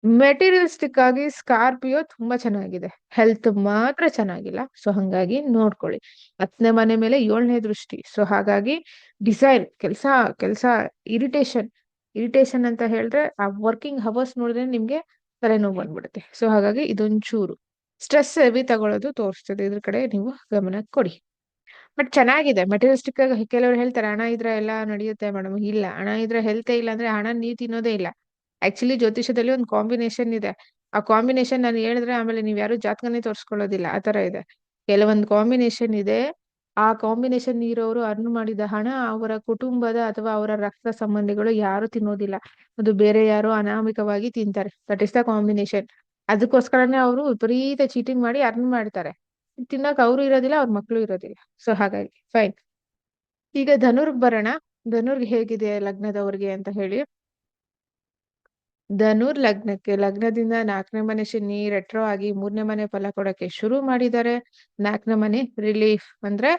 ಮೆಟೀರಿಯಲಿಸ್ಟಿಕ್ ಆಗಿ ಸ್ಕಾರ್ಪಿಯೋ ತುಂಬಾ ಚೆನ್ನಾಗಿದೆ. ಹೆಲ್ತ್ ಮಾತ್ರ ಚೆನ್ನಾಗಿಲ್ಲ. ಸೊ ಹಂಗಾಗಿ ನೋಡ್ಕೊಳ್ಳಿ. 10ನೇ ಮನೆ ಮೇಲೆ 7ನೇ ದೃಷ್ಟಿ. ಸೊ ಹಾಗಾಗಿ ಡಿಸೈರ್, ಕೆಲಸ ಕೆಲಸ ಇರಿಟೇಷನ್ ಅಂತ ಹೇಳಿದ್ರೆ ಆ ವರ್ಕಿಂಗ್ ಅವರ್ಸ್ ನೋಡಿದ್ರೆ ನಿಮ್ಗೆ ತಲೆನೋವು ಬಂದ್ಬಿಡುತ್ತೆ. ಸೊ ಹಾಗಾಗಿ ಇದೊಂಚೂರು ಸ್ಟ್ರೆಸ್ ಹೆವಿ ತಗೊಳ್ಳೋದು ತೋರಿಸ್ತದೆ. ಇದ್ರ ಕಡೆ ನೀವು ಗಮನ ಕೊಡಿ. ಬಟ್ ಚೆನ್ನಾಗಿದೆ ಮೆಟೀರಿಯಲಿಸ್ಟಿಕ್ ಆಗಿ. ಕೆಲವರು ಹೇಳ್ತಾರೆ ಹಣ ಇದ್ರೆ ಎಲ್ಲ ನಡೆಯುತ್ತೆ ಮೇಡಮ್. ಇಲ್ಲ, ಹಣ ಇದ್ರೆ ಹೆಲ್ತೇ ಇಲ್ಲ ಅಂದ್ರೆ ಹಣ ನೀವ್ ತಿನ್ನೋದೇ ಇಲ್ಲ. ಆಕ್ಚುಲಿ ಜ್ಯೋತಿಷದಲ್ಲಿ ಒಂದು ಕಾಂಬಿನೇಷನ್ ಇದೆ. ಆ ಕಾಂಬಿನೇಷನ್ ನಾನು ಹೇಳಿದ್ರೆ ಆಮೇಲೆ ನೀವ್ ಯಾರು ಜಾತಕನೇ ತೋರಿಸ್ಕೊಳ್ಳೋದಿಲ್ಲ, ಆತರ ಇದೆ. ಕೆಲವೊಂದು ಕಾಂಬಿನೇಷನ್ ಇದೆ. ಆ ಕಾಂಬಿನೇಷನ್ ಇರೋರು ಅರ್ನ್ ಮಾಡಿದ ಹಣ ಅವರ ಕುಟುಂಬದ ಅಥವಾ ಅವರ ರಕ್ತ ಸಂಬಂಧಿಗಳು ಯಾರು ತಿನ್ನೋದಿಲ್ಲ. ಅದು ಬೇರೆ ಯಾರೋ ಅನಾಮಿಕವಾಗಿ ತಿಂತಾರೆ. That is the combination. ಅದಕ್ಕೋಸ್ಕರನೇ ಅವರು ವಿಪರೀತ ಚೀಟಿಂಗ್ ಮಾಡಿ ಅರ್ನ್ ಮಾಡ್ತಾರೆ. ತಿನ್ನಕ್ ಅವರು ಇರೋದಿಲ್ಲ, ಅವ್ರ ಮಕ್ಳು ಇರೋದಿಲ್ಲ. ಸೊ ಹಾಗಾಗಿ ಫೈನ್. ಈಗ ಧನುರ್ಗ್ ಬರೋಣ. ಧನುರ್ಗ್ ಹೇಗಿದೆ ಲಗ್ನದವ್ರಿಗೆ ಅಂತ ಹೇಳಿ. ಧನುರ್ ಲಗ್ನಕ್ಕೆ ಲಗ್ನದಿಂದ 4ನೇ ಮನೆ ಶನಿ ರೆಟ್ರೋ ಆಗಿ 3ನೇ ಮನೆ ಫಲ ಕೊಡಕ್ಕೆ ಶುರು ಮಾಡಿದ್ದಾರೆ. 4ನೇ ಮನೆ ರಿಲೀಫ್ ಅಂದ್ರೆ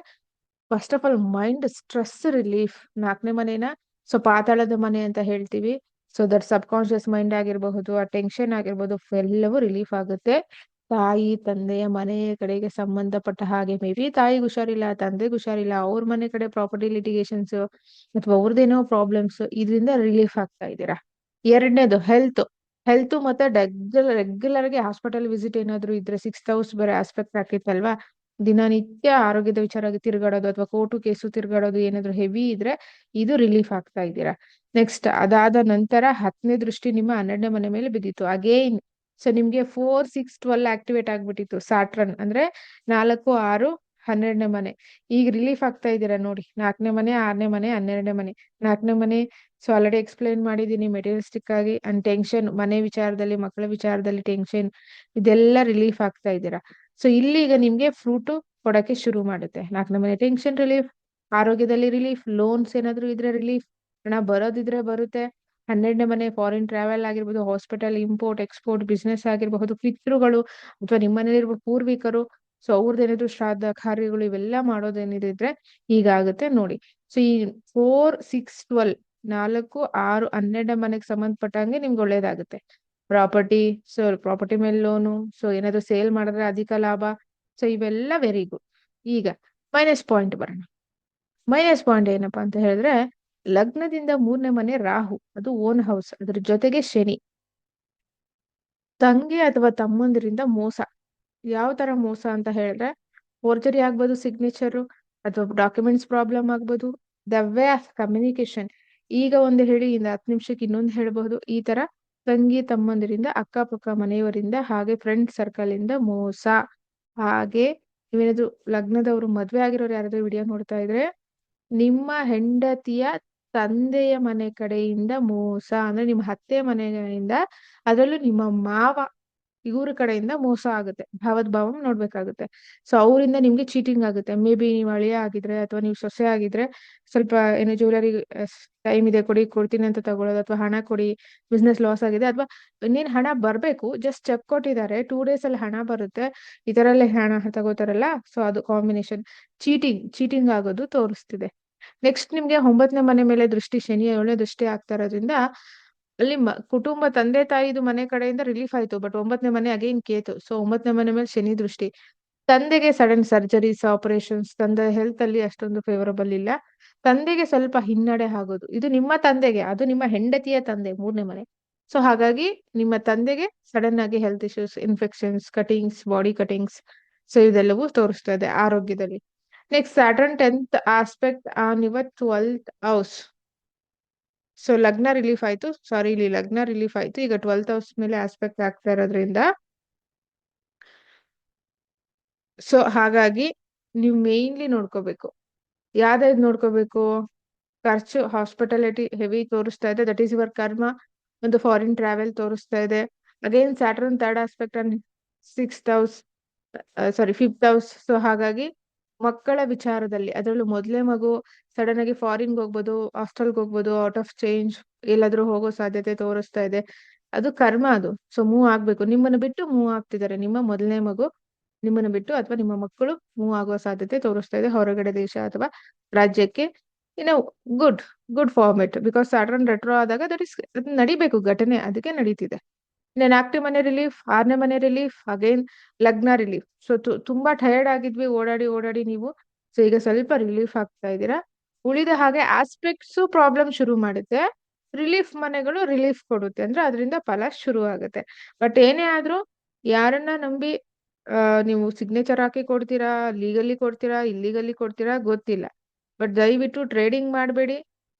first of all mind stress relief. 4ನೇ ಮನೆನ ಸೊ ಪಾತಾಳದ ಮನೆ ಅಂತ ಹೇಳ್ತೀವಿ. So that sub conscious mind ಆಗಿರಬಹುದು, ಆ ಟೆನ್ಷನ್ ಆಗಿರ್ಬೋದು, ಎಲ್ಲವೂ ರಿಲೀಫ್ ಆಗುತ್ತೆ. ತಾಯಿ ತಂದೆಯ ಮನೆಯ ಕಡೆಗೆ ಸಂಬಂಧಪಟ್ಟ ಹಾಗೆ ಮೇ ಬಿ ತಾಯಿಗೆ ಹುಷಾರಿಲ್ಲ, ತಂದೆಗೆ ಹುಷಾರಿಲ್ಲ, ಅವ್ರ ಮನೆ ಕಡೆ ಪ್ರಾಪರ್ಟಿ ಲಿಟಿಗೇಷನ್ಸ್ ಅಥವಾ ಅವ್ರದ್ದೇನೋ ಪ್ರಾಬ್ಲಮ್ಸ್, ಇದರಿಂದ ರಿಲೀಫ್ ಆಗ್ತಾ ಇದ್ದೀರಾ. ಎರಡನೇದು ಹೆಲ್ತ್ ಮತ್ತೆ ರೆಗ್ಯುಲರ್ ಆಗಿ ಹಾಸ್ಪಿಟಲ್ ವಿಸಿಟ್ ಏನಾದ್ರು ಇದ್ರೆ 6th ಹೌಸ್ ಬೇರೆ ಆಸ್ಪೆಕ್ಟ್ ಹಾಕಿತ್ತಲ್ವಾ, ದಿನನಿತ್ಯ ಆರೋಗ್ಯದ ವಿಚಾರವಾಗಿ ತಿರ್ಗಾಡೋದು ಅಥವಾ ಕೋರ್ಟು ಕೇಸು ತಿರ್ಗಾಡೋದು ಏನಾದ್ರು ಹೆವಿ ಇದ್ರೆ ಇದು ರಿಲೀಫ್ ಆಗ್ತಾ ಇದ್ದೀರಾ. ನೆಕ್ಸ್ಟ್ ಅದಾದ ನಂತರ 10ನೇ ದೃಷ್ಟಿ ನಿಮ್ಮ 12ನೇ ಮನೆ ಮೇಲೆ ಬಿದ್ದಿತ್ತು ಅಗೇನ್. ಸೊ ನಿಮ್ಗೆ 4, 6, 12 ಆಕ್ಟಿವೇಟ್ ಆಗ್ಬಿಟ್ಟಿತ್ತು. ಸ್ಯಾಟ್ರನ್ ಅಂದ್ರೆ 4, 6, 12ನೇ ಮನೆ. ಈಗ ರಿಲೀಫ್ ಆಗ್ತಾ ಇದ್ದೀರಾ ನೋಡಿ. 4ನೇ ಮನೆ, 6ನೇ ಮನೆ, 12ನೇ ಮನೆ. 4ನೇ ಮನೆ ಸೊ ಆಲ್ರೆಡಿ ಎಕ್ಸ್ಪ್ಲೈನ್ ಮಾಡಿದೀನಿ. ಮೆಟೀರಿಯಲಿಸ್ಟಿಕ್ ಆಗಿ ಅಂಡ್ ಟೆನ್ಷನ್, ಮನೆ ವಿಚಾರದಲ್ಲಿ, ಮಕ್ಕಳ ವಿಚಾರದಲ್ಲಿ ಟೆನ್ಷನ್, ಇದೆಲ್ಲ ರಿಲೀಫ್ ಆಗ್ತಾ ಇದ್ದೀರಾ. ಸೊ ಇಲ್ಲಿ ಈಗ ನಿಮ್ಗೆ ಫ್ರೂಟು ಕೊಡಕ್ಕೆ ಶುರು ಮಾಡುತ್ತೆ. 4ನೇ ಮನೆ ಟೆನ್ಷನ್ ರಿಲೀಫ್, ಆರೋಗ್ಯದಲ್ಲಿ ರಿಲೀಫ್, ಲೋನ್ಸ್ ಏನಾದ್ರು ಇದ್ರೆ ರಿಲೀಫ್, ಹಣ ಬರೋದಿದ್ರೆ ಬರುತ್ತೆ. 12ನೇ ಮನೆ ಫಾರಿನ್ ಟ್ರಾವೆಲ್ ಆಗಿರ್ಬೋದು, ಹಾಸ್ಪಿಟಲ್, ಇಂಪೋರ್ಟ್ ಎಕ್ಸ್ಪೋರ್ಟ್, ಬಿಸ್ನೆಸ್ ಆಗಿರಬಹುದು, ಪಿತೃಗಳು ಅಥವಾ ನಿಮ್ಮನೇಲಿರುವ ಪೂರ್ವಿಕರು, ಸೊ ಅವ್ರದ್ದೇನಿದ್ರು ಶ್ರಾದ್ದ ಕಾರ್ಯಗಳು ಇವೆಲ್ಲ ಮಾಡೋದೇನಿದ್ರೆ ಹೀಗಾಗುತ್ತೆ ನೋಡಿ. ಸೊ ಈ 4, 6, 12 4, 6, 12ನೇ ಮನೆಗೆ ಸಂಬಂಧಪಟ್ಟಂಗೆ ನಿಮ್ಗೆ ಒಳ್ಳೇದಾಗುತ್ತೆ. ಪ್ರಾಪರ್ಟಿ, ಸೊ ಪ್ರಾಪರ್ಟಿ ಮೇಲೆ ಲೋನು, ಸೊ ಏನಾದ್ರು ಸೇಲ್ ಮಾಡಿದ್ರೆ ಅಧಿಕ ಲಾಭ, ಸೊ ಇವೆಲ್ಲ ವೆರಿ ಗುಡ್. ಈಗ ಮೈನಸ್ ಪಾಯಿಂಟ್ ಬರೋಣ. ಮೈನಸ್ ಪಾಯಿಂಟ್ ಏನಪ್ಪಾ ಅಂತ ಹೇಳಿದ್ರೆ, ಲಗ್ನದಿಂದ 3ನೇ ಮನೆ ರಾಹು, ಅದು ಓನ್ ಹೌಸ್, ಅದ್ರ ಜೊತೆಗೆ ಶನಿ. ತಂಗಿ ಅಥವಾ ತಮ್ಮಂದಿರಿಂದ ಮೋಸ. ಯಾವ ತರ ಮೋಸ ಅಂತ ಹೇಳಿದ್ರೆ, ಫೋರ್ಜರಿ ಆಗ್ಬೋದು ಸಿಗ್ನೇಚರು, ಅಥವಾ ಡಾಕ್ಯುಮೆಂಟ್ಸ್ ಪ್ರಾಬ್ಲಮ್ ಆಗ್ಬೋದು, ದ ವೇ ಆಫ್ ಕಮ್ಯುನಿಕೇಶನ್, ಈಗ ಒಂದು ಹೇಳಿ ಇನ್ನು 10 ನಿಮಿಷಕ್ಕೆ ಇನ್ನೊಂದು ಹೇಳಬಹುದು. ಈ ತರ ತಂಗಿ ತಮ್ಮಂದಿರಿಂದ, ಅಕ್ಕಪಕ್ಕ ಮನೆಯವರಿಂದ, ಹಾಗೆ ಫ್ರೆಂಡ್ ಸರ್ಕಲ್ ಇಂದ ಮೋಸ. ಹಾಗೆ ನೀವೇನಾದ್ರು ಲಗ್ನದವರು ಮದ್ವೆ ಆಗಿರೋರು ಯಾರಾದ್ರೂ ವಿಡಿಯೋ ನೋಡ್ತಾ ಇದ್ರೆ, ನಿಮ್ಮ ಹೆಂಡತಿಯ ತಂದೆಯ ಮನೆ ಕಡೆಯಿಂದ ಮೋಸ, ಅಂದ್ರೆ ನಿಮ್ಮ ಅತ್ತೆ ಮನೆಯಿಂದ, ಅದರಲ್ಲೂ ನಿಮ್ಮ ಮಾವ ಇವ್ರ ಕಡೆಯಿಂದ ಮೋಸ ಆಗುತ್ತೆ. ಭಾವದ್ ಭಾವ ನೋಡ್ಬೇಕಾಗುತ್ತೆ. ಸೊ ಅವರಿಂದ ನಿಮ್ಗೆ ಚೀಟಿಂಗ್ ಆಗುತ್ತೆ. ಮೇ ಬಿ ನೀವು ಅಳಿಯ ಆಗಿದ್ರೆ ಅಥವಾ ನೀವು ಸೊಸೆ ಆಗಿದ್ರೆ, ಸ್ವಲ್ಪ ಏನೋ ಜ್ಯುವೆಲರಿ ಟೈಮ್ ಇದೆ ಕೊಡಿ, ಕೊಡ್ತೀನಿ ಅಂತ ತಗೊಳ್ಳೋದು, ಅಥವಾ ಹಣ ಕೊಡಿ, ಬಿಸ್ನೆಸ್ ಲಾಸ್ ಆಗಿದೆ, ಅಥವಾ ಇನ್ನೇನ್ ಹಣ ಬರ್ಬೇಕು, ಜಸ್ಟ್ ಚೆಕ್ ಕೊಟ್ಟಿದ್ದಾರೆ 2 days ಅಲ್ಲಿ ಹಣ ಬರುತ್ತೆ, ಈ ತರ ಎಲ್ಲ ಹಣ ತಗೋತಾರಲ್ಲ, ಸೊ ಅದು ಕಾಂಬಿನೇಷನ್ ಚೀಟಿಂಗ್ ಆಗೋದು ತೋರಿಸ್ತಿದೆ. ನೆಕ್ಸ್ಟ್ ನಿಮ್ಗೆ 9ನೇ ಮನೆ ಮೇಲೆ ದೃಷ್ಟಿ, ಶನಿ 7ನೇ ದೃಷ್ಟಿ ಆಗ್ತಾ ಇರೋದ್ರಿಂದ ಅಲ್ಲಿ ಕುಟುಂಬ ತಂದೆ ತಾಯಿದು ಮನೆ ಕಡೆಯಿಂದ ರಿಲೀಫ್ ಆಯ್ತು. ಬಟ್ 9ನೇ ಮನೆ ಅಗೈನ್ ಕೇತು. ಸೊ 9ನೇ ಮನೆ ಮೇಲೆ ಶನಿ ದೃಷ್ಟಿ. ತಂದೆಗೆ ಸಡನ್ ಸರ್ಜರೀಸ್, ಆಪರೇಷನ್ಸ್, ತಂದೆ ಹೆಲ್ತ್ ಅಲ್ಲಿ ಅಷ್ಟೊಂದು ಫೇವರಬಲ್ ಇಲ್ಲ. ತಂದೆಗೆ ಸ್ವಲ್ಪ ಹಿನ್ನಡೆ ಆಗೋದು, ಇದು ನಿಮ್ಮ ತಂದೆಗೆ, ಅದು ನಿಮ್ಮ ಹೆಂಡತಿಯ ತಂದೆ 3ನೇ ಮನೆ. ಸೊ ಹಾಗಾಗಿ ನಿಮ್ಮ ತಂದೆಗೆ ಸಡನ್ ಆಗಿ health issues, infections, cuttings, body cuttings, so ಇದೆಲ್ಲವೂ ತೋರಿಸ್ತಾ ಇದೆ ಆರೋಗ್ಯದಲ್ಲಿ. Next Saturn 10th aspect on your 12th house. So ಲಗ್ನ ರಿಲೀಫ್ ಆಯ್ತು, ಸಾರಿ ಇಲ್ಲಿ ಲಗ್ನ ರಿಲೀಫ್ ಆಯ್ತು. ಈಗ 12th ಹೌಸ್ ಮೇಲೆ ಆಸ್ಪೆಕ್ಟ್ ಆಗ್ತಾ ಇರೋದ್ರಿಂದ, ಸೊ ಹಾಗಾಗಿ ನೀವು ಮೇನ್ಲಿ ನೋಡ್ಕೋಬೇಕು. ಯಾವ್ದಾವ್ದು ನೋಡ್ಕೋಬೇಕು? ಖರ್ಚು, ಹಾಸ್ಪಿಟಾಲಿಟಿ ಹೆವಿ ತೋರಿಸ್ತಾ ಇದೆ, ದಟ್ ಈಸ್ ಯುವರ್ ಕರ್ಮ. ಒಂದು ಫಾರಿನ್ ಟ್ರಾವೆಲ್ ತೋರಿಸ್ತಾ ಇದೆ. Again Saturn 3rd aspect on 6th house, sorry 5th house. So ಹಾಗಾಗಿ ಮಕ್ಕಳ ವಿಚಾರದಲ್ಲಿ, ಅದರಲ್ಲೂ ಮೊದಲೇ ಮಗು ಸಡನ್ ಆಗಿ ಫಾರಿನ್ಗೆ ಹೋಗ್ಬೋದು, ಹಾಸ್ಟೆಲ್ಗೆ ಹೋಗ್ಬೋದು, ಔಟ್ ಆಫ್ ಚೇಂಜ್ ಎಲ್ಲಾದ್ರೂ ಹೋಗೋ ಸಾಧ್ಯತೆ ತೋರಿಸ್ತಾ ಇದೆ. ಅದು ಕರ್ಮ, ಅದು. ಸೊ ಮೂವ್ ಆಗ್ಬೇಕು, ನಿಮ್ಮನ್ನ ಬಿಟ್ಟು ಮೂವ್ ಆಗ್ತಿದ್ದಾರೆ. ನಿಮ್ಮ ಮೊದಲನೇ ಮಗು ನಿಮ್ಮನ್ನ ಬಿಟ್ಟು ಅಥವಾ ನಿಮ್ಮ ಮಕ್ಕಳು ಮೂವ್ ಆಗುವ ಸಾಧ್ಯತೆ ತೋರಿಸ್ತಾ ಇದೆ ಹೊರಗಡೆ ದೇಶ ಅಥವಾ ರಾಜ್ಯಕ್ಕೆ. ಇನ್ನು good good format, because Saturn retro ಆದಾಗ ದಟ್ ಇಸ್ ನಡಿಬೇಕು ಘಟನೆ, ಅದಕ್ಕೆ ನಡೀತಿದೆ. ಇನ್ನು 4ನೇ ಮನೆ ರಿಲೀಫ್, 6ನೇ ಮನೆ ರಿಲೀಫ್, ಅಗೈನ್ ಲಗ್ನ ರಿಲೀಫ್. ಸೊ ತುಂಬಾ ಟಯರ್ಡ್ ಆಗಿದ್ವಿ ಓಡಾಡಿ ಓಡಾಡಿ ನೀವು. ಸೊ ಈಗ ಸ್ವಲ್ಪ ರಿಲೀಫ್ ಆಗ್ತಾ ಇದ್ದೀರಾ. ಉಳಿದ ಹಾಗೆ ಆಸ್ಪೆಕ್ಟ್ಸ್ ಪ್ರಾಬ್ಲಮ್ ಶುರು ಮಾಡುತ್ತೆ, ರಿಲೀಫ್ ಮನೆಗಳು ರಿಲೀಫ್ ಕೊಡುತ್ತೆ, ಅಂದ್ರೆ ಅದರಿಂದ ಫಲ ಶುರು ಆಗುತ್ತೆ. ಬಟ್ ಏನೇ ಆದ್ರೂ ಯಾರನ್ನ ನಂಬಿ ನೀವು ಸಿಗ್ನೇಚರ್ ಹಾಕಿ ಕೊಡ್ತೀರಾ, ಲೀಗಲಿ ಕೊಡ್ತೀರಾ, ಇಲ್ಲಿಗಲಿ ಕೊಡ್ತೀರಾ ಗೊತ್ತಿಲ್ಲ. ಬಟ್ ದಯವಿಟ್ಟು ಟ್ರೇಡಿಂಗ್ ಮಾಡಬೇಡಿ.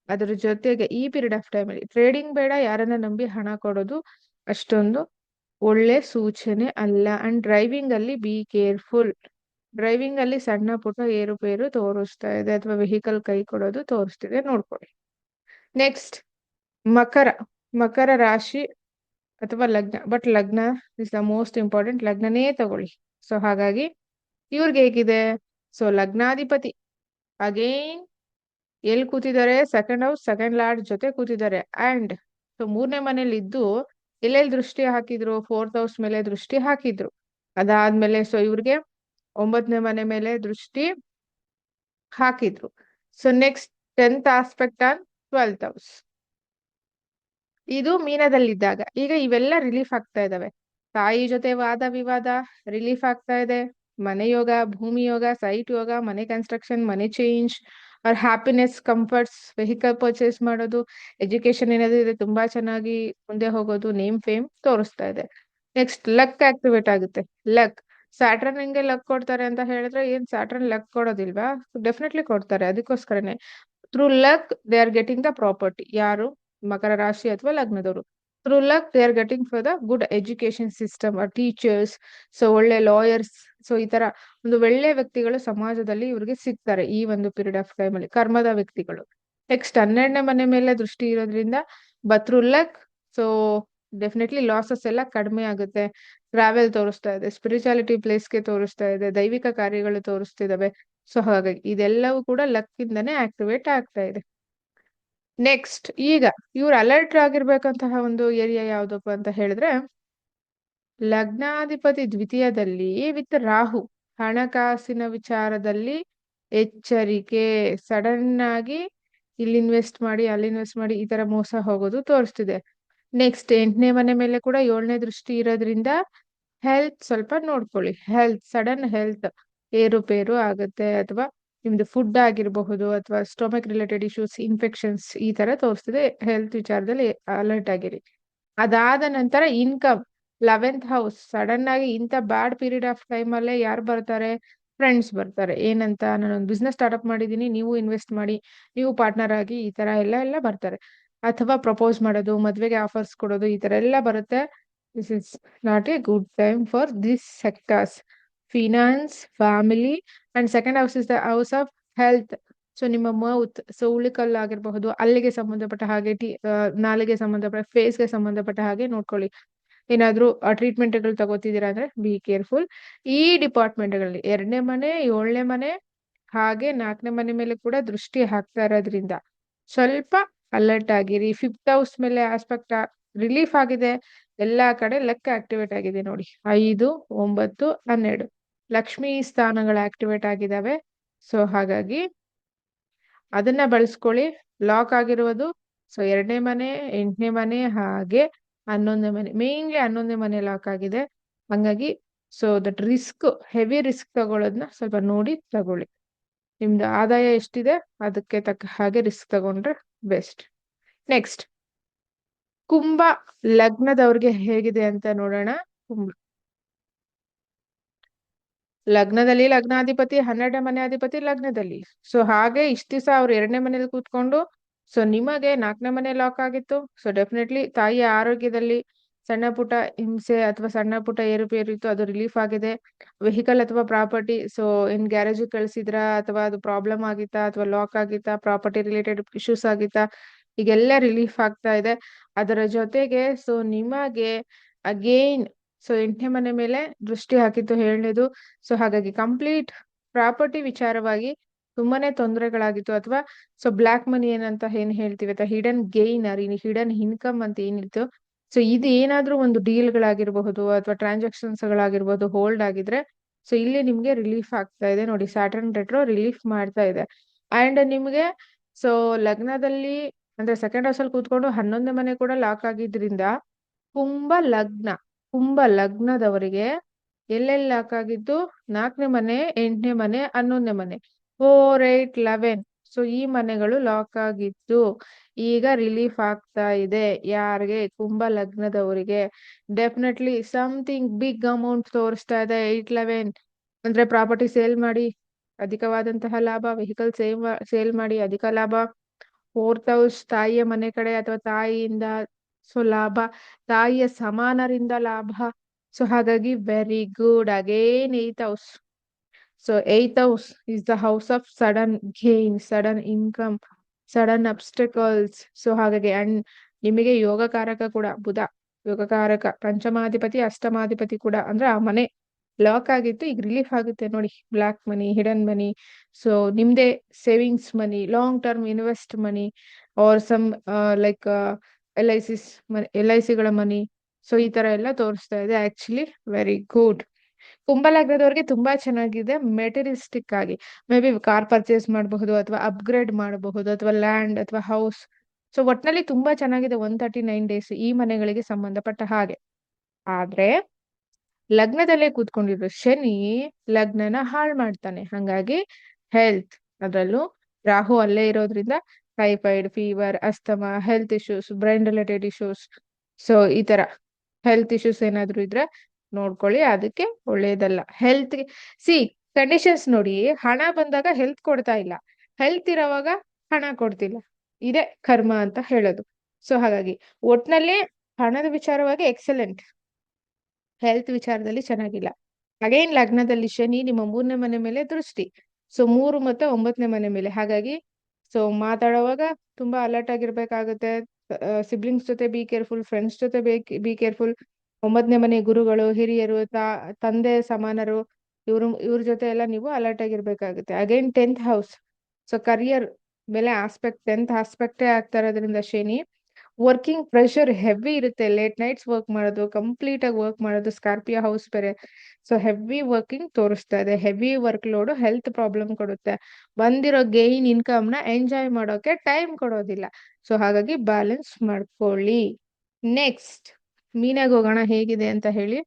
ಅದ್ರ ಜೊತೆಗೆ ಈ ಪೀರಿಯಡ್ ಆಫ್ ಟೈಮ್ ಅಲ್ಲಿ ಟ್ರೇಡಿಂಗ್ ಬೇಡ, ಯಾರನ್ನ ನಂಬಿ ಹಣ ಕೊಡೋದು ಅಷ್ಟೊಂದು ಒಳ್ಳೆ ಸೂಚನೆ ಅಲ್ಲ. ಅಂಡ್ ಡ್ರೈವಿಂಗ್ ಅಲ್ಲಿ ಬಿ ಕೇರ್ಫುಲ್. ಡ್ರೈವಿಂಗ್ ಅಲ್ಲಿ ಸಣ್ಣ ಪುಟ್ಟ ಏರುಪೇರು ತೋರಿಸ್ತಾ ಇದೆ, ಅಥವಾ ವೆಹಿಕಲ್ ಕೈ ಕೊಡೋದು ತೋರಿಸ್ತಿದೆ, ನೋಡ್ಕೊಳ್ಳಿ. ನೆಕ್ಸ್ಟ್ ಮಕರ. ಮಕರ ರಾಶಿ ಅಥವಾ ಲಗ್ನ, ಬಟ್ ಲಗ್ನ ಇಸ್ ದ ಮೋಸ್ಟ್ ಇಂಪಾರ್ಟೆಂಟ್, ಲಗ್ನನೇ ತಗೊಳ್ಳಿ. ಸೊ ಹಾಗಾಗಿ ಇವ್ರಿಗೆ ಹೇಗಿದೆ? ಸೊ ಲಗ್ನಾಧಿಪತಿ ಅಗೈನ್ ಎಲ್ಲಿ ಕೂತಿದ್ದಾರೆ? ಸೆಕೆಂಡ್ ಹೌಸ್, ಸೆಕೆಂಡ್ ಲಾರ್ಡ್ ಜೊತೆ ಕೂತಿದ್ದಾರೆ. ಅಂಡ್ ಸೊ 3ನೇ ಮನೇಲಿ ಇದ್ದು ಎಲ್ಲೆಲ್ಲಿ ದೃಷ್ಟಿ ಹಾಕಿದ್ರು? 4th ಹೌಸ್ ಮೇಲೆ ದೃಷ್ಟಿ ಹಾಕಿದ್ರು. ಅದಾದ್ಮೇಲೆ ಸೊ ಇವ್ರಿಗೆ 9ನೇ ಮನೆ ಮೇಲೆ ದೃಷ್ಟಿ ಹಾಕಿದ್ರು. So next 10th aspect on 12th house, ಇದು ಮೀನದಲ್ಲಿದ್ದಾಗ. ಈಗ ಇವೆಲ್ಲ ರಿಲೀಫ್ ಆಗ್ತಾ ಇದಾವೆ. ತಾಯಿ ಜೊತೆ ವಾದ ವಿವಾದ ರಿಲೀಫ್ ಆಗ್ತಾ ಇದೆ. ಮನೆ ಯೋಗ, ಭೂಮಿ ಯೋಗ, ಸೈಟ್ ಯೋಗ, ಮನೆ ಕನ್ಸ್ಟ್ರಕ್ಷನ್, ಮನೆ ಚೇಂಜ್, ಅವ್ರ ಹ್ಯಾಪಿನೆಸ್, ಕಂಫರ್ಟ್ಸ್, ವೆಹಿಕಲ್ ಪರ್ಚೇಸ್ ಮಾಡೋದು, ಎಜುಕೇಶನ್ ಏನಾದ್ರು ಇದೆ ತುಂಬಾ ಚೆನ್ನಾಗಿ ಮುಂದೆ ಹೋಗೋದು, ನೇಮ್ ಫೇಮ್ ತೋರಿಸ್ತಾ ಇದೆ. ನೆಕ್ಸ್ಟ್ ಲಕ್ ಆಕ್ಟಿವೇಟ್ ಆಗುತ್ತೆ. ಲಕ್, ಸ್ಯಾಟ್ರನ್ ಹೆಂಗೆ ಲಕ್ ಕೊಡ್ತಾರೆ ಅಂತ ಹೇಳಿದ್ರೆ, ಏನ್ ಸ್ಯಾಟ್ರನ್ ಲಕ್ ಕೊಡೋದಿಲ್ವಾ? ಡೆಫಿನೆಟ್ಲಿ ಕೊಡ್ತಾರೆ. ಅದಕ್ಕೋಸ್ಕರನೇ through luck they are getting the property. ಯಾರು? ಮಕರ ರಾಶಿ ಅಥವಾ ಲಗ್ನದವರು. Through luck they are getting for the good education system, teachers, so ಒಳ್ಳೆ ಲಾಯರ್ಸ್, ಸೊ ಈ ತರ ಒಂದು ಒಳ್ಳೆ ವ್ಯಕ್ತಿಗಳು ಸಮಾಜದಲ್ಲಿ ಇವ್ರಿಗೆ ಸಿಗ್ತಾರೆ ಈ ಒಂದು ಪೀರಿಯಡ್ ಆಫ್ ಟೈಮ್ ಅಲ್ಲಿ, ಕರ್ಮದ ವ್ಯಕ್ತಿಗಳು. ನೆಕ್ಸ್ಟ್ 12ನೇ ಮನೆ ಮೇಲೆ ದೃಷ್ಟಿ ಇರೋದ್ರಿಂದ ಬತ್ರು ಲಕ್. ಸೊ ಡೆಫಿನೆಟ್ಲಿ ಲಾಸಸ್ ಎಲ್ಲ ಕಡಿಮೆ ಆಗುತ್ತೆ. ಟ್ರಾವೆಲ್ ತೋರಿಸ್ತಾ ಇದೆ, ಸ್ಪಿರಿಚುಯಾಲಿಟಿ ಪ್ಲೇಸ್ಗೆ ತೋರಿಸ್ತಾ ಇದೆ, ದೈವಿಕ ಕಾರ್ಯಗಳು ತೋರಿಸ್ತಿದಾವೆ. ಸೊ ಹಾಗಾಗಿ ಇದೆಲ್ಲವೂ ಕೂಡ ಲಕ್ ಇಂದಾನೆ ಆಕ್ಟಿವೇಟ್ ಆಗ್ತಾ ಇದೆ. ನೆಕ್ಸ್ಟ್ ಈಗ ಇವ್ರು ಅಲರ್ಟ್ ಆಗಿರ್ಬೇಕಂತಹ ಒಂದು ಏರಿಯಾ ಯಾವ್ದಪ್ಪ ಅಂತ ಹೇಳಿದ್ರೆ ಲಗ್ನಾಧಿಪತಿ ದ್ವಿತೀಯದಲ್ಲಿ ವಿತ್ ರಾಹು, ಹಣಕಾಸಿನ ವಿಚಾರದಲ್ಲಿ ಎಚ್ಚರಿಕೆ. ಸಡನ್ ಆಗಿ ಇಲ್ಲಿ ಇನ್ವೆಸ್ಟ್ ಮಾಡಿ ಅಲ್ಲಿ ಇನ್ವೆಸ್ಟ್ ಮಾಡಿ ಈ ತರ ಮೋಸ ಹೋಗೋದು ತೋರಿಸ್ತಿದೆ. ನೆಕ್ಸ್ಟ್ 8ನೇ ಮನೆ ಮೇಲೆ ಕೂಡ 7ನೇ ದೃಷ್ಟಿ ಇರೋದ್ರಿಂದ ಹೆಲ್ತ್ ಸ್ವಲ್ಪ ನೋಡ್ಕೊಳ್ಳಿ. ಹೆಲ್ತ್ ಸಡನ್ ಹೆಲ್ತ್ ಏರುಪೇರು ಆಗುತ್ತೆ, ಅಥವಾ ನಿಮ್ದು ಫುಡ್ ಆಗಿರಬಹುದು ಅಥವಾ ಸ್ಟೊಮಕ್ ರಿಲೇಟೆಡ್ ಇಶ್ಯೂಸ್, ಇನ್ಫೆಕ್ಷನ್ಸ್ ಈ ತರ ತೋರಿಸ್ತಿದೆ. ಹೆಲ್ತ್ ವಿಚಾರದಲ್ಲಿ ಅಲರ್ಟ್ ಆಗಿರಿ. ಅದಾದ ನಂತರ ಇನ್ಕಮ್ 11th ಹೌಸ್. ಸಡನ್ ಆಗಿ ಇಂಥ ಬ್ಯಾಡ್ ಪೀರಿಯಡ್ ಆಫ್ ಟೈಮ್ ಅಲ್ಲೇ ಯಾರು ಬರ್ತಾರೆ? ಫ್ರೆಂಡ್ಸ್ ಬರ್ತಾರೆ. ಏನಂತ, ನಾನೊಂದು ಬಿಸ್ನೆಸ್ ಸ್ಟಾರ್ಟ್ಅಪ್ ಮಾಡಿದೀನಿ, ನೀವು ಇನ್ವೆಸ್ಟ್ ಮಾಡಿ, ನೀವು ಪಾರ್ಟ್ನರ್ ಆಗಿ, ಈ ತರ ಎಲ್ಲ ಬರ್ತಾರೆ. ಅಥವಾ ಪ್ರಪೋಸ್ ಮಾಡೋದು, ಮದ್ವೆಗೆ ಆಫರ್ಸ್ ಕೊಡೋದು, ಈ ತರ ಎಲ್ಲ ಬರುತ್ತೆ. This is not a good time for this sectors. Finance, family and second house is the house of health. So ನಿಮ್ಮ ಮೌತ್, ಸೊ ಉಳಿಕಲ್ಲು ಆಗಿರಬಹುದು, ಅಲ್ಲಿಗೆ ಸಂಬಂಧಪಟ್ಟ ಹಾಗೆ, ನಾಲಿಗೆ ಸಂಬಂಧಪಟ್ಟ, ಫೇಸ್ಗೆ ಸಂಬಂಧಪಟ್ಟ ಹಾಗೆ ನೋಡ್ಕೊಳ್ಳಿ. ಏನಾದ್ರೂ ಟ್ರೀಟ್ಮೆಂಟ್ಗಳು ತಗೋತಿದ್ದೀರಾ ಅಂದ್ರೆ ಬಿ ಕೇರ್ಫುಲ್. ಈ ಡಿಪಾರ್ಟ್ಮೆಂಟ್ಗಳಲ್ಲಿ 2ನೇ ಮನೆ, 7ನೇ ಮನೆ ಹಾಗೆ 4ನೇ ಮನೆ ಮೇಲೆ ಕೂಡ ದೃಷ್ಟಿ ಹಾಕ್ತಾ ಇರೋದ್ರಿಂದ ಸ್ವಲ್ಪ ಅಲರ್ಟ್ ಆಗಿರಿ. 5th ಹೌಸ್ ಮೇಲೆ ಆಸ್ಪೆಕ್ಟ್ ರಿಲೀಫ್ ಆಗಿದೆ. ಎಲ್ಲಾ ಕಡೆ ಲೆಕ್ಕ ಆಕ್ಟಿವೇಟ್ ಆಗಿದೆ ನೋಡಿ. 5, 9, 12 ಲಕ್ಷ್ಮಿ ಸ್ಥಾನಗಳು ಆಕ್ಟಿವೇಟ್ ಆಗಿದಾವೆ. ಸೊ ಹಾಗಾಗಿ ಅದನ್ನ ಬಳಸ್ಕೊಳ್ಳಿ. ಲಾಕ್ ಆಗಿರುವುದು ಸೊ 2ನೇ ಮನೆ, 8ನೇ ಮನೆ ಹಾಗೆ 11ನೇ ಮನೆ. ಮೇನ್ಲಿ 11ನೇ ಮನೆ ಲಾಕ್ ಆಗಿದೆ. ಹಂಗಾಗಿ so that risk, heavy risk ತಗೊಳ್ಳೋದನ್ನ ಸ್ವಲ್ಪ ನೋಡಿ ತಗೊಳ್ಳಿ. ನಿಮ್ದು ಆದಾಯ ಎಷ್ಟಿದೆ ಅದಕ್ಕೆ ತಕ್ಕ ಹಾಗೆ ರಿಸ್ಕ್ ತಗೊಂಡ್ರೆ ಬೆಸ್ಟ್. ನೆಕ್ಸ್ಟ್ ಕುಂಭ ಲಗ್ನದವ್ರಿಗೆ ಹೇಗಿದೆ ಅಂತ ನೋಡೋಣ. ಕುಂಭ ಲಗ್ನದಲ್ಲಿ ಲಗ್ನಾಧಿಪತಿ, 12ನೇ ಮನೆ ಅಧಿಪತಿ ಲಗ್ನದಲ್ಲಿ. ಸೊ ಹಾಗೆ ಇಷ್ಟ ದಿವಸ ಅವ್ರು 2ನೇ ಮನೇಲಿ ಕೂತ್ಕೊಂಡು ಸೊ ನಿಮಗೆ 4ನೇ ಮನೆ ಲಾಕ್ ಆಗಿತ್ತು. ಸೊ ಡೆಫಿನೆಟ್ಲಿ ತಾಯಿಯ ಆರೋಗ್ಯದಲ್ಲಿ ಸಣ್ಣ ಪುಟ್ಟ ಹಿಂಸೆ ಅಥವಾ ಸಣ್ಣ ಪುಟ್ಟ ಏರುಪೇರು ಇತ್ತು, ಅದು ರಿಲೀಫ್ ಆಗಿದೆ. ವೆಹಿಕಲ್ ಅಥವಾ ಪ್ರಾಪರ್ಟಿ, ಸೊ ಇನ್ ಗ್ಯಾರೇಜ್ ಕಳ್ಸಿದ್ರ ಅಥವಾ ಅದು ಪ್ರಾಬ್ಲಮ್ ಆಗಿತ್ತಾ ಅಥವಾ ಲಾಕ್ ಆಗಿತ್ತಾ, ಪ್ರಾಪರ್ಟಿ ರಿಲೇಟೆಡ್ ಇಶ್ಯೂಸ್ ಆಗಿತ್ತಾ, ಈಗೆಲ್ಲ ರಿಲೀಫ್ ಆಗ್ತಾ ಇದೆ. ಅದರ ಜೊತೆಗೆ ಸೊ ನಿಮಗೆ ಅಗೇನ್ ಸೊ 8ನೇ ಮನೆ ಮೇಲೆ ದೃಷ್ಟಿ ಹಾಕಿತ್ತು 7ನೇದು. ಸೊ ಹಾಗಾಗಿ ಕಂಪ್ಲೀಟ್ ಪ್ರಾಪರ್ಟಿ ವಿಚಾರವಾಗಿ ತುಂಬಾನೇ ತೊಂದರೆಗಳಾಗಿತ್ತು. ಅಥವಾ ಸೊ ಬ್ಲಾಕ್ ಮನಿ ಏನಂತ ಏನ್ ಹೇಳ್ತೀವಿ ಅಥವಾ ಹಿಡನ್ ಗೇಯ್ನರ್, ಹಿಡನ್ ಇನ್ಕಮ್ ಅಂತ ಏನಿತ್ತು, ಸೊ ಇದು ಏನಾದ್ರೂ ಒಂದು ಡೀಲ್ಗಳಾಗಿರ್ಬಹುದು ಅಥವಾ ಟ್ರಾನ್ಸಾಕ್ಷನ್ಸ್ ಗಳಾಗಿರ್ಬಹುದು ಹೋಲ್ಡ್ ಆಗಿದ್ರೆ ಸೊ ಇಲ್ಲಿ ನಿಮ್ಗೆ ರಿಲೀಫ್ ಆಗ್ತಾ ಇದೆ ನೋಡಿ. ಸ್ಯಾಟರ್ನ್ ರೆಟ್ರೋ ರಿಲೀಫ್ ಮಾಡ್ತಾ ಇದೆ. ಅಂಡ್ ನಿಮ್ಗೆ ಸೊ ಲಗ್ನದಲ್ಲಿ ಅಂದ್ರೆ ಸೆಕೆಂಡ್ ಹೌಸ್ ಅಲ್ಲಿ ಕೂತ್ಕೊಂಡು 11ನೇ ಮನೆ ಕೂಡ ಲಾಕ್ ಆಗಿದ್ರಿಂದ ಕುಂಭ ಲಗ್ನ, ಕುಂಭ ಲಗ್ನದವರಿಗೆ ಎಲ್ಲೆಲ್ಲಿ ಲಾಕ್ ಆಗಿದ್ದು 4ನೇ ಮನೆ, 8ನೇ ಮನೆ, 11ನೇ ಮನೆ, 4, 8, 11. ಸೊ ಈ ಮನೆಗಳು ಲಾಕ್ ಆಗಿತ್ತು, ಈಗ ರಿಲೀಫ್ ಆಗ್ತಾ ಇದೆ. ಯಾರಿಗೆ? ಕುಂಭ ಲಗ್ನದವರಿಗೆ. ಡೆಫಿನೆಟ್ಲಿ ಸಮಥಿಂಗ್ ಬಿಗ್ ಅಮೌಂಟ್ ತೋರಿಸ್ತಾ ಇದೆ 8, 11. ಅಂದ್ರೆ ಪ್ರಾಪರ್ಟಿ ಸೇಲ್ ಮಾಡಿ ಅಧಿಕವಾದಂತಹ ಲಾಭ, ವೆಹಿಕಲ್ ಸೇಲ್ ಮಾಡಿ ಅಧಿಕ ಲಾಭ, 4th ಹೌಸ್ ತಾಯಿಯ ಮನೆ ಕಡೆ ಅಥವಾ ತಾಯಿಯಿಂದ ಸೊ ಲಾಭ, ತಾಯಿಯ ಸಮಾನರಿಂದ ಲಾಭ. ಸೊ ಹಾಗಾಗಿ very good. Again 8th house. So 8th house is the house of sudden gain, sudden income, sudden obstacles. So ಹಾಗಾಗಿ ಅಂಡ್ ನಿಮಗೆ ಯೋಗಕಾರಕ ಕೂಡ ಬುಧ, ಯೋಗಕಾರಕ ಪಂಚಮಾಧಿಪತಿ, ಅಷ್ಟಮಾಧಿಪತಿ ಕೂಡ. ಅಂದ್ರೆ ಆ ಮನೆ ಲಾಕ್ ಆಗಿತ್ತು, ಈಗ ರಿಲೀಫ್ ಆಗುತ್ತೆ ನೋಡಿ. Black money, hidden money, so ನಿಮ್ದೇ savings money, long term invest money or some like LICಗಳ ಮನಿ. ಸೊ ಈ ತರ ಎಲ್ಲ ತೋರಿಸ್ತಾ ಇದೆ. Actually very good. ಕುಂಭ ಲಗ್ನದವ್ರಿಗೆ ತುಂಬಾ ಚೆನ್ನಾಗಿದೆ. ಮೆಟೀರಿಯಲಿಸ್ಟಿಕ್ ಆಗಿ ಮೇ ಬಿ ಕಾರ್ ಪರ್ಚೇಸ್ ಮಾಡಬಹುದು ಅಥವಾ ಅಪ್ಗ್ರೇಡ್ ಮಾಡಬಹುದು ಅಥವಾ ಲ್ಯಾಂಡ್ ಅಥವಾ ಹೌಸ್. ಸೊ ಒಟ್ನಲ್ಲಿ ತುಂಬಾ ಚೆನ್ನಾಗಿದೆ 139 ಡೇಸ್ ಈ ಮನೆಗಳಿಗೆ ಸಂಬಂಧಪಟ್ಟ ಹಾಗೆ. ಆದ್ರೆ ಲಗ್ನದಲ್ಲೇ ಕೂತ್ಕೊಂಡಿರೋ ಶನಿ ಲಗ್ನನ ಹಾಳು ಮಾಡ್ತಾನೆ. ಹಂಗಾಗಿ ಹೆಲ್ತ್, ಅದರಲ್ಲೂ ರಾಹು ಅಲ್ಲೇ ಇರೋದ್ರಿಂದ typhoid, fever, asthma, health issues, brain related issues, so ಈ ತರ ಹೆಲ್ತ್ ಇಶ್ಯೂಸ್ ಏನಾದ್ರು ಇದ್ರೆ ನೋಡ್ಕೊಳ್ಳಿ. ಅದಕ್ಕೆ ಒಳ್ಳೇದಲ್ಲ ಹೆಲ್ತ್ಗೆ. ಸಿ ಕಂಡೀಷನ್ಸ್ ನೋಡಿ, ಹಣ ಬಂದಾಗ ಹೆಲ್ತ್ ಕೊಡ್ತಾ ಇಲ್ಲ, ಹೆಲ್ತ್ ಇರೋವಾಗ ಹಣ ಕೊಡ್ತಿಲ್ಲ. ಇದೇ ಕರ್ಮ ಅಂತ ಹೇಳೋದು. ಸೊ ಹಾಗಾಗಿ ಒಟ್ನಲ್ಲಿ ಹಣದ ವಿಚಾರವಾಗಿ ಎಕ್ಸಲೆಂಟ್, ಹೆಲ್ತ್ ವಿಚಾರದಲ್ಲಿ ಚೆನ್ನಾಗಿಲ್ಲ. ಅಗೇನ್ ಲಗ್ನದಲ್ಲಿ ಶನಿ ನಿಮ್ಮ 3ನೇ ಮನೆ ಮೇಲೆ ದೃಷ್ಟಿ, ಸೊ 3 ಮತ್ತೆ 9ನೇ ಮನೆ ಮೇಲೆ. ಹಾಗಾಗಿ ಸೊ ಮಾತಾಡುವಾಗ ತುಂಬಾ ಅಲರ್ಟ್ ಆಗಿರ್ಬೇಕಾಗುತ್ತೆ. ಸಿಬ್ಲಿಂಗ್ಸ್ ಜೊತೆ ಬಿ ಕೇರ್ಫುಲ್, ಫ್ರೆಂಡ್ಸ್ ಜೊತೆ ಬಿ ಕೇರ್ಫುಲ್. 9ನೇ ಮನೆ ಗುರುಗಳು, ಹಿರಿಯರು, ತಂದೆ ಸಮಾನರು, ಇವ್ರ ಜೊತೆ ಎಲ್ಲ ನೀವು ಅಲರ್ಟ್ ಆಗಿರ್ಬೇಕಾಗುತ್ತೆ. Again 10th house, so career ಮೇಲೆ ಆಸ್ಪೆಕ್ಟ್ 10th ಆಸ್ಪೆಕ್ಟೇ ಆಗ್ತಾ ಇರೋದ್ರಿಂದ ಶನಿ ವರ್ಕಿಂಗ್ ಪ್ರೆಷರ್ ಹೆವಿ ಇರುತ್ತೆ. ಲೇಟ್ ನೈಟ್ಸ್ ವರ್ಕ್ ಮಾಡೋದು, ಕಂಪ್ಲೀಟ್ ಆಗಿ ವರ್ಕ್ ಮಾಡೋದು, ಸ್ಕಾರ್ಪಿಯೋ ಹೌಸ್ ಬೇರೆ. ಸೊ ಹೆವಿ ವರ್ಕಿಂಗ್ ತೋರಿಸ್ತಾ ಇದೆ. Heavy work load health problem ಕೊಡುತ್ತೆ. ಬಂದಿರೋ ಗೇನ್ ಇನ್ಕಮ್ ನ ಎಂಜಾಯ್ ಮಾಡೋಕೆ ಟೈಮ್ ಕೊಡೋದಿಲ್ಲ. ಸೊ ಹಾಗಾಗಿ ಬ್ಯಾಲೆನ್ಸ್ ಮಾಡ್ಕೊಳ್ಳಿ. ನೆಕ್ಸ್ಟ್ ಮೀನಾಗ ಹೋಗೋಣ, ಹೇಗಿದೆ ಅಂತ ಹೇಳಿ.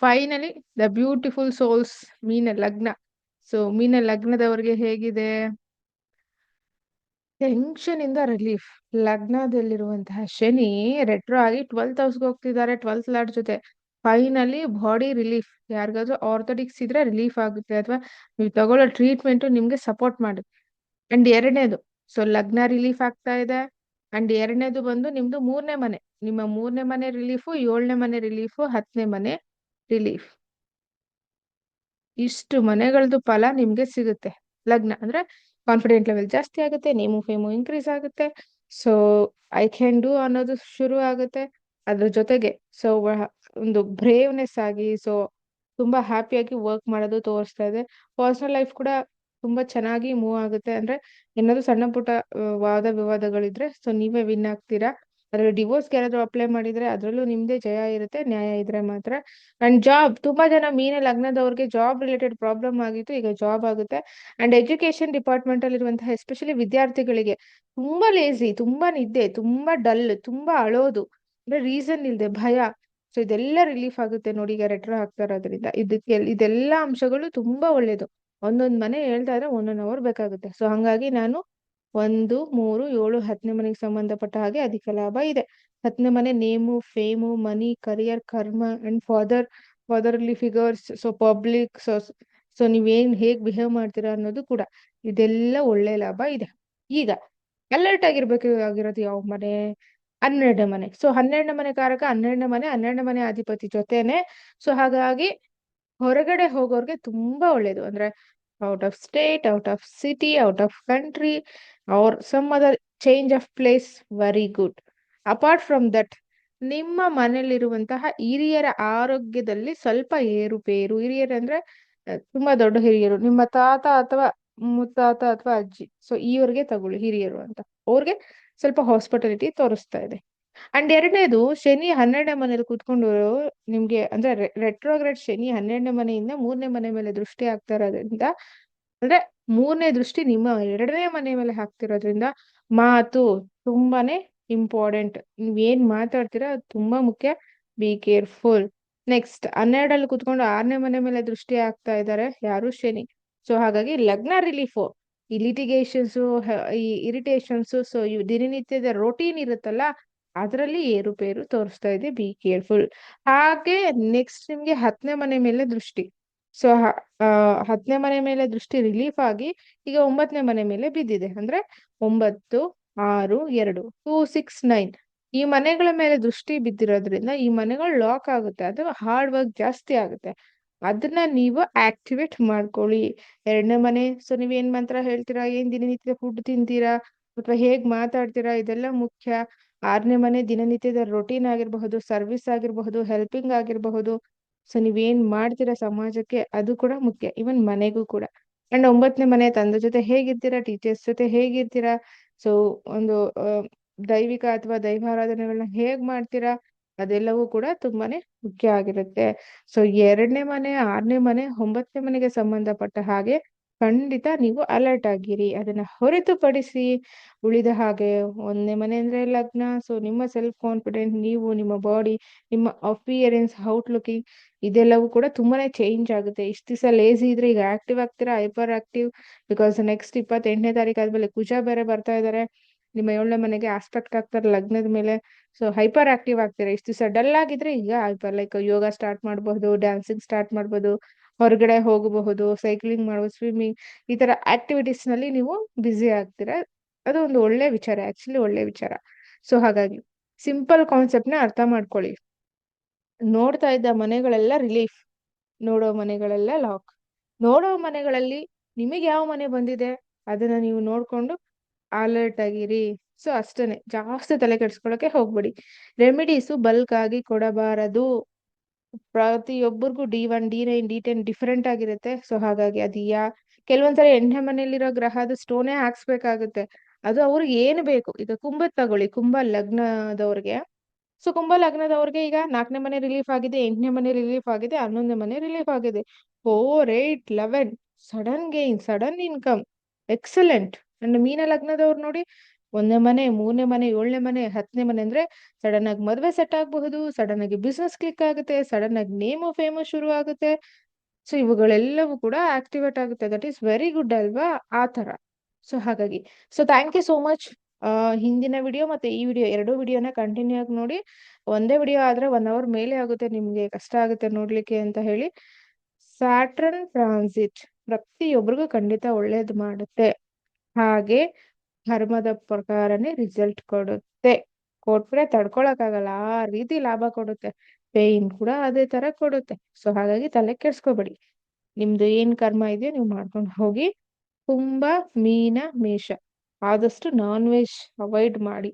ಫೈನಲಿ ದ ಬ್ಯೂಟಿಫುಲ್ ಸೋಲ್ಸ್ ಮೀನ ಲಗ್ನ. ಸೊ ಮೀನ ಲಗ್ನದವ್ರಿಗೆ ಹೇಗಿದೆ? ಟೆನ್ಷನ್ ಇಂದ ರಿಲೀಫ್. ಲಗ್ನದಲ್ಲಿರುವಂತಹ ಶನಿ ರೆಟ್ರೋ ಆಗಿ 12th ಹೌಸ್ಗೆ ಹೋಗ್ತಿದ್ದಾರೆ, 12th ಲಾರ್ಡ್ ಜೊತೆ. Finally body relief. ಯಾರಿಗಾದ್ರೂ ಆರ್ಥೋಡಿಕ್ಸ್ ಇದ್ರೆ ರಿಲೀಫ್ ಆಗುತ್ತೆ, ಅಥವಾ ನೀವು ತಗೊಳ್ಳೋ ಟ್ರೀಟ್ಮೆಂಟ್ ನಿಮ್ಗೆ ಸಪೋರ್ಟ್ ಮಾಡುತ್ತೆ. ಅಂಡ್ ಎರಡನೇದು, ಸೊ ಲಗ್ನ ರಿಲೀಫ್ ಆಗ್ತಾ ಇದೆ. ಅಂಡ್ ಎರಡನೇದು ಬಂದು ನಿಮ್ದು 3ನೇ ಮನೆ. ನಿಮ್ಮ 3ನೇ ಮನೆ ರಿಲೀಫು, 7ನೇ ಮನೆ ರಿಲೀಫು, 10ನೇ ಮನೆ ರಿಲೀಫ್. ಇಷ್ಟು ಮನೆಗಳದ್ದು ಫಲ ನಿಮ್ಗೆ ಸಿಗುತ್ತೆ. ಲಗ್ನ ಅಂದ್ರೆ ಕಾನ್ಫಿಡೆಂಟ್ ಲೆವೆಲ್ ಜಾಸ್ತಿ ಆಗುತ್ತೆ, ನೇಮು ಫೇಮು ಇನ್ಕ್ರೀಸ್ ಆಗುತ್ತೆ. ಸೊ ಐ ಕ್ಯಾನ್ ಡೂ ಅನ್ನೋದು ಶುರು ಆಗುತ್ತೆ. ಅದ್ರ ಜೊತೆಗೆ ಸೊ ಒಂದು ಬ್ರೇವ್ನೆಸ್ ಆಗಿ, ಸೊ ತುಂಬಾ ಹ್ಯಾಪಿಯಾಗಿ ವರ್ಕ್ ಮಾಡೋದು ತೋರಿಸ್ತಾ ಇದೆ. ಪರ್ಸನಲ್ ಲೈಫ್ ಕೂಡ ತುಂಬಾ ಚೆನ್ನಾಗಿ ಮೂವ್ ಆಗುತ್ತೆ. ಅಂದ್ರೆ ಏನಾದ್ರು ಸಣ್ಣ ಪುಟ್ಟ ವಾದ ವಿವಾದಗಳಿದ್ರೆ ಸೊ ನೀವೇ ವಿನ್ ಆಗ್ತೀರಾ. ಅದ್ರಲ್ಲಿ ಡಿವೋರ್ಸ್ಗೆ ಯಾರಾದ್ರೂ ಅಪ್ಲೈ ಮಾಡಿದ್ರೆ ಅದ್ರಲ್ಲೂ ನಿಮ್ದೇ ಜಯ ಇರುತ್ತೆ, ನ್ಯಾಯ ಇದ್ರೆ ಮಾತ್ರ. ಅಂಡ್ ಜಾಬ್, ತುಂಬಾ ಜನ ಮೀನ ಲಗ್ನದವ್ರಿಗೆ ಜಾಬ್ ರಿಲೇಟೆಡ್ ಪ್ರಾಬ್ಲಮ್ ಆಗಿತ್ತು, ಈಗ ಜಾಬ್ ಆಗುತ್ತೆ. ಅಂಡ್ ಎಜುಕೇಶನ್ ಡಿಪಾರ್ಟ್ಮೆಂಟ್ ಅಲ್ಲಿ ಇರುವಂತಹ ಎಸ್ಪೆಷಲಿ ವಿದ್ಯಾರ್ಥಿಗಳಿಗೆ ತುಂಬಾ ಲೇಜಿ, ತುಂಬಾ ನಿದ್ದೆ, ತುಂಬಾ ಡಲ್, ತುಂಬಾ ಅಳೋದು, ಅಂದ್ರೆ ರೀಸನ್ ಇಲ್ದೆ ಭಯ. ಸೊ ಇದೆಲ್ಲ ರಿಲೀಫ್ ಆಗುತ್ತೆ ನೋಡಿ ಈಗ ರೆಟ್ರೋ ಆಗ್ತಾ ಇರೋದ್ರಿಂದ. ಇದೆಲ್ಲ ಅಂಶಗಳು ತುಂಬಾ ಒಳ್ಳೇದು. ಒಂದೊಂದ್ ಮನೆ ಹೇಳ್ತಾ ಇದ್ರೆ 1 hour ಬೇಕಾಗುತ್ತೆ. ಸೊ ಹಂಗಾಗಿ ನಾನು 1, 3, 7, 10ನೇ ಮನೆಗೆ ಸಂಬಂಧಪಟ್ಟ ಹಾಗೆ ಅಧಿಕ ಲಾಭ ಇದೆ. 10ನೇ ಮನೆ ನೇಮು ಫೇಮು ಮನಿ ಕರಿಯರ್ ಕರ್ಮ and fatherly figures, so public, so ನೀವೇನ್ ಹೇಗ್ ಬಿಹೇವ್ ಮಾಡ್ತೀರಾ ಅನ್ನೋದು ಕೂಡ, ಇದೆಲ್ಲ ಒಳ್ಳೆ ಲಾಭ ಇದೆ. ಈಗ ಅಲರ್ಟ್ ಆಗಿರೋದು ಯಾವ ಮನೆ? 12ನೇ ಮನೆ. ಸೊ 12ನೇ ಮನೆ ಕಾರಕ 12ನೇ ಮನೆ, 12ನೇ ಮನೆ ಅಧಿಪತಿ ಜೊತೆನೆ. ಸೊ ಹಾಗಾಗಿ ಹೊರಗಡೆ ಹೋಗೋರ್ಗೆ ತುಂಬಾ ಒಳ್ಳೇದು. ಅಂದ್ರೆ out of state, out of city, out of country, or some other change of place, very good. Apart from that, ನಿಮ್ಮ ಮನೆಯಲ್ಲಿರುವಂತಹ ಹಿರಿಯರ ಆರೋಗ್ಯದಲ್ಲಿ ಸ್ವಲ್ಪ ಏರುಪೇರು. ಹಿರಿಯರಂದ್ರೆ ತುಂಬಾ ದೊಡ್ಡ ಹಿರಿಯರು, ನಿಮ್ಮ ತಾತ ಅಥವಾ ಮುತ್ತಾತ ಅಥವಾ ಅಜ್ಜಿ. ಸೊ ಇವ್ರಿಗೆ ತಗೊಳ್ಳಿ ಹಿರಿಯರು ಅಂತ. ಅವ್ರಿಗೆ ಸ್ವಲ್ಪ ಹಾಸ್ಪಿಟಾಲಿಟಿ ತೋರಿಸ್ತಾ ಇದೆ. ಅಂಡ್ ಎರಡನೇದು, ಶನಿ 12ನೇ ಮನೇಲಿ ಕೂತ್ಕೊಂಡು ನಿಮ್ಗೆ ಅಂದ್ರೆ ರೆಟ್ರೋಗ್ರೇಡ್ ಶನಿ 12ನೇ ಮನೆಯಿಂದ 3ನೇ ಮನೆ ಮೇಲೆ ದೃಷ್ಟಿ ಆಗ್ತಾ ಇರೋದ್ರಿಂದ, ಅಂದ್ರೆ 3ನೇ ದೃಷ್ಟಿ ನಿಮ್ಮ 2ನೇ ಮನೆ ಮೇಲೆ ಹಾಕ್ತಿರೋದ್ರಿಂದ ಮಾತು ತುಂಬಾನೇ ಇಂಪಾರ್ಟೆಂಟ್. ನೀವ್ ಏನ್ ಮಾತಾಡ್ತೀರಾ ಅದು ತುಂಬಾ ಮುಖ್ಯ. Be careful. ನೆಕ್ಸ್ಟ್ 12ರಲ್ಲಿ ಕುತ್ಕೊಂಡು 6ನೇ ಮನೆ ಮೇಲೆ ದೃಷ್ಟಿ ಆಗ್ತಾ ಇದ್ದಾರೆ ಯಾರು? ಶನಿ. ಸೊ ಹಾಗಾಗಿ ಲಗ್ನ ರಿಲೀಫು. ಈ ಲಿಟಿಗೇಷನ್ಸ್, ಈ ಇರಿಟೇಷನ್ಸ್, ಸೊ ಇವ್ ದಿನನಿತ್ಯದ ರೊಟೀನ್ ಇರುತ್ತಲ್ಲ, ಅದರಲ್ಲಿ ಏರುಪೇರು ತೋರಿಸ್ತಾ ಇದೆ. Be careful. ಹಾಗೆ ನೆಕ್ಸ್ಟ್ ನಿಮ್ಗೆ 10ನೇ ಮನೆ ಮೇಲೆ ದೃಷ್ಟಿ. ಸೊ 10ನೇ ಮನೆ ಮೇಲೆ ದೃಷ್ಟಿ ರಿಲೀಫ್ ಆಗಿ ಈಗ 9ನೇ ಮನೆ ಮೇಲೆ ಬಿದ್ದಿದೆ. ಅಂದ್ರೆ 9, 6, 2, 2, 6, 9 ಈ ಮನೆಗಳ ಮೇಲೆ ದೃಷ್ಟಿ ಬಿದ್ದಿರೋದ್ರಿಂದ ಈ ಮನೆಗಳು ಲಾಕ್ ಆಗುತ್ತೆ, ಅಥವಾ ಹಾರ್ಡ್ ವರ್ಕ್ ಜಾಸ್ತಿ ಆಗುತ್ತೆ. ಅದನ್ನ ನೀವು ಆಕ್ಟಿವೇಟ್ ಮಾಡ್ಕೊಳ್ಳಿ. 2ನೇ ಮನೆ, ಸೊ ನೀವೇನ್ ಮಂತ್ರ ಹೇಳ್ತೀರಾ, ಏನ್ ದಿನನಿತ್ಯ ಫುಡ್ ತಿಂತೀರಾ, ಅಥವಾ ಹೇಗ್ ಮಾತಾಡ್ತೀರಾ, ಇದೆಲ್ಲ ಮುಖ್ಯ. 6ನೇ ಮನೆ ದಿನನಿತ್ಯದ ರೊಟೀನ್ ಆಗಿರಬಹುದು, ಸರ್ವಿಸ್ ಆಗಿರಬಹುದು, ಹೆಲ್ಪಿಂಗ್ ಆಗಿರಬಹುದು. ಸೊ ನೀವೇನ್ ಮಾಡ್ತೀರಾ ಸಮಾಜಕ್ಕೆ, ಅದು ಕೂಡ ಮುಖ್ಯ, ಇವನ್ ಮನೆಗೂ ಕೂಡ. ಅಂಡ್ 9ನೇ ಮನೆ ತಂದೆ ಜೊತೆ ಹೇಗಿರ್ತೀರಾ, ಟೀಚರ್ಸ್ ಜೊತೆ ಹೇಗಿರ್ತೀರಾ, ಸೊ ಒಂದು ದೈವಿಕ ಅಥವಾ ದೈವಾರಾಧನೆಗಳನ್ನ ಹೇಗ್ ಮಾಡ್ತೀರಾ, ಅದೆಲ್ಲವೂ ಕೂಡ ತುಂಬಾನೇ ಮುಖ್ಯ ಆಗಿರುತ್ತೆ. ಸೊ 2ನೇ ಮನೆ, 6ನೇ ಮನೆ, 9ನೇ ಮನೆಗೆ ಸಂಬಂಧಪಟ್ಟ ಹಾಗೆ ಖಂಡಿತ ನೀವು ಅಲರ್ಟ್ ಆಗಿರಿ. ಅದನ್ನ ಹೊರತುಪಡಿಸಿ ಉಳಿದ ಹಾಗೆ 1ನೇ ಮನೆ ಅಂದ್ರೆ ಲಗ್ನ. ಸೊ ನಿಮ್ಮ ಸೆಲ್ಫ್ ಕಾನ್ಫಿಡೆಂಟ್, ನೀವು, ನಿಮ್ಮ ಬಾಡಿ, ನಿಮ್ಮ ಅಪಿಯರೆನ್ಸ್, ಔಟ್ಲುಕಿಂಗ್, ಇದೆಲ್ಲವೂ ಕೂಡ ತುಂಬಾನೇ ಚೇಂಜ್ ಆಗುತ್ತೆ. ಇಷ್ಟು ದಿವಸ ಲೇಸಿ ಇದ್ರೆ ಈಗ ಆಕ್ಟಿವ್ ಆಗ್ತೀರಾ, ಹೈಪರ್ ಆಕ್ಟಿವ್. ಬಿಕಾಸ್ ನೆಕ್ಸ್ಟ್ 28ನೇ ತಾರೀಕು ಆದ್ಮೇಲೆ ಕುಜ ಬೇರೆ ಬರ್ತಾ ಇದಾರೆ, ನಿಮ್ಮ 7ನೇ ಮನೆಗೆ ಆಸ್ಪೆಕ್ಟ್ ಆಗ್ತಾರೆ ಲಗ್ನದ ಮೇಲೆ. ಸೊ ಹೈಪರ್ ಆಕ್ಟಿವ್ ಆಗ್ತೀರಾ. ಇಷ್ಟು ದಿವಸ ಡಲ್ ಆಗಿದ್ರೆ ಈಗ ಹೈಪರ್, ಲೈಕ್ ಯೋಗ ಸ್ಟಾರ್ಟ್ ಮಾಡಬಹುದು, ಡ್ಯಾನ್ಸಿಂಗ್ ಸ್ಟಾರ್ಟ್ ಮಾಡಬಹುದು, ಹೊರಗಡೆ ಹೋಗಬಹುದು, ಸೈಕ್ಲಿಂಗ್ ಮಾಡಬಹುದು, ಸ್ವಿಮ್ಮಿಂಗ್, ಈ ತರ ಆಕ್ಟಿವಿಟೀಸ್ ನಲ್ಲಿ ನೀವು ಬ್ಯುಸಿ ಆಗ್ತೀರಾ. ಅದು ಒಂದು ಒಳ್ಳೆ ವಿಚಾರ, ಆಕ್ಚುಲಿ ಒಳ್ಳೆ ವಿಚಾರ. ಸೊ ಹಾಗಾಗಿ ಸಿಂಪಲ್ ಕಾನ್ಸೆಪ್ಟ್ ನ ಅರ್ಥ ಮಾಡ್ಕೊಳ್ಳಿ. ನೋಡ್ತಾ ಇದ್ದ ಮನೆಗಳೆಲ್ಲ ರಿಲೀಫ್, ನೋಡೋ ಮನೆಗಳೆಲ್ಲ ಲಾಕ್. ನೋಡೋ ಮನೆಗಳಲ್ಲಿ ನಿಮಗೆ ಯಾವ ಮನೆ ಬಂದಿದೆ ಅದನ್ನ ನೀವು ನೋಡ್ಕೊಂಡು ಅಲರ್ಟ್ ಆಗಿರಿ. ಸೊ ಅಷ್ಟೇನೆ, ಜಾಸ್ತಿ ತಲೆ ಕೆಡ್ಸ್ಕೊಳಕ್ಕೆ ಹೋಗ್ಬೇಡಿ. ರೆಮಿಡೀಸು ಬಲ್ಕ್ ಆಗಿ ಕೊಡಬಾರದು. ಪ್ರತಿಯೊಬ್ಬರಿಗೂ D1 D9 D10 ಡಿಫರೆಂಟ್ ಆಗಿರುತ್ತೆ. ಸೊ ಹಾಗಾಗಿ ಕೆಲವೊಂದ್ಸರಿ ಎಂಟನೇ ಮನೆಯಲ್ಲಿರೋ ಗ್ರಹದ ಸ್ಟೋನೇ ಹಾಕ್ಸ್ಬೇಕಾಗುತ್ತೆ. ಅದು ಅವ್ರಿಗೆ ಏನು ಬೇಕು, ಈಗ ಕುಂಭದ್ ತಗೊಳ್ಳಿ, ಕುಂಭ ಲಗ್ನದವ್ರಿಗೆ. ಸೊ ಕುಂಭ ಲಗ್ನದವ್ರಿಗೆ ಈಗ 4ನೇ ಮನೆ ರಿಲೀಫ್ ಆಗಿದೆ, 8ನೇ ಮನೆ ರಿಲೀಫ್ ಆಗಿದೆ, 11ನೇ ಮನೆ ರಿಲೀಫ್ ಆಗಿದೆ. 4 8 11 sudden gain, sudden income, excellent. And ಮೀನ ಲಗ್ನದವ್ರು ನೋಡಿ, 1ನೇ ಮನೆ, 3ನೇ ಮನೆ, 7ನೇ ಮನೆ, 10ನೇ ಮನೆ ಅಂದ್ರೆ ಸಡನ್ ಆಗಿ ಮದ್ವೆ ಸೆಟ್ ಆಗಬಹುದು, ಸಡನ್ ಆಗಿ ಬಿಸ್ನೆಸ್ ಕ್ಲಿಕ್ ಆಗುತ್ತೆ, ಸಡನ್ ಆಗಿ ನೇಮು ಫೇಮಸ್ ಶುರು ಆಗುತ್ತೆ. ಸೊ ಇವುಗಳೆಲ್ಲವೂ ಕೂಡ ಆಕ್ಟಿವೇಟ್ ಆಗುತ್ತೆ. ದಟ್ ಈಸ್ ವೆರಿ ಗುಡ್ ಅಲ್ವಾ, ಆ ತರ. ಸೊ ಹಾಗಾಗಿ ಥ್ಯಾಂಕ್ ಯು ಸೋ ಮಚ್. ಹಿಂದಿನ ವಿಡಿಯೋ ಮತ್ತೆ ಈ ವಿಡಿಯೋ ಎರಡೂ ವಿಡಿಯೋನ ಕಂಟಿನ್ಯೂ ಆಗಿ ನೋಡಿ. ಒಂದೇ ವಿಡಿಯೋ ಆದ್ರೆ 1 ಅವರ್ ಮೇಲೆ ಆಗುತ್ತೆ, ನಿಮ್ಗೆ ಕಷ್ಟ ಆಗುತ್ತೆ ನೋಡ್ಲಿಕ್ಕೆ ಅಂತ ಹೇಳಿ. ಸ್ಯಾಟ್ರನ್ ಟ್ರಾನ್ಸಿಟ್ ಪ್ರತಿಯೊಬ್ಬರಿಗೂ ಖಂಡಿತ ಒಳ್ಳೇದು ಮಾಡುತ್ತೆ. ಹಾಗೆ ಧರ್ಮದ ಪ್ರಕಾರನೇ ರಿಸಲ್ಟ್ ಕೊಡುತ್ತೆ. ಕೊಟ್ರೆ ತಡ್ಕೊಳಕ್ಕಾಗಲ್ಲ, ಆ ರೀತಿ ಲಾಭ ಕೊಡುತ್ತೆ. ಪೇಯ್ನ್ ಕೂಡ ಅದೇ ತರ ಕೊಡುತ್ತೆ. ಸೊ ಹಾಗಾಗಿ ತಲೆ ಕೆಡ್ಸ್ಕೊಬೇಡಿ. ನಿಮ್ದು ಏನ್ ಕರ್ಮ ಇದೆಯೋ ನೀವು ಮಾಡ್ಕೊಂಡು ಹೋಗಿ. ಕುಂಭ, ಮೀನ, ಮೇಷ ಆದಷ್ಟು ನಾನ್ ವೆಜ್ ಅವಾಯ್ಡ್ ಮಾಡಿ.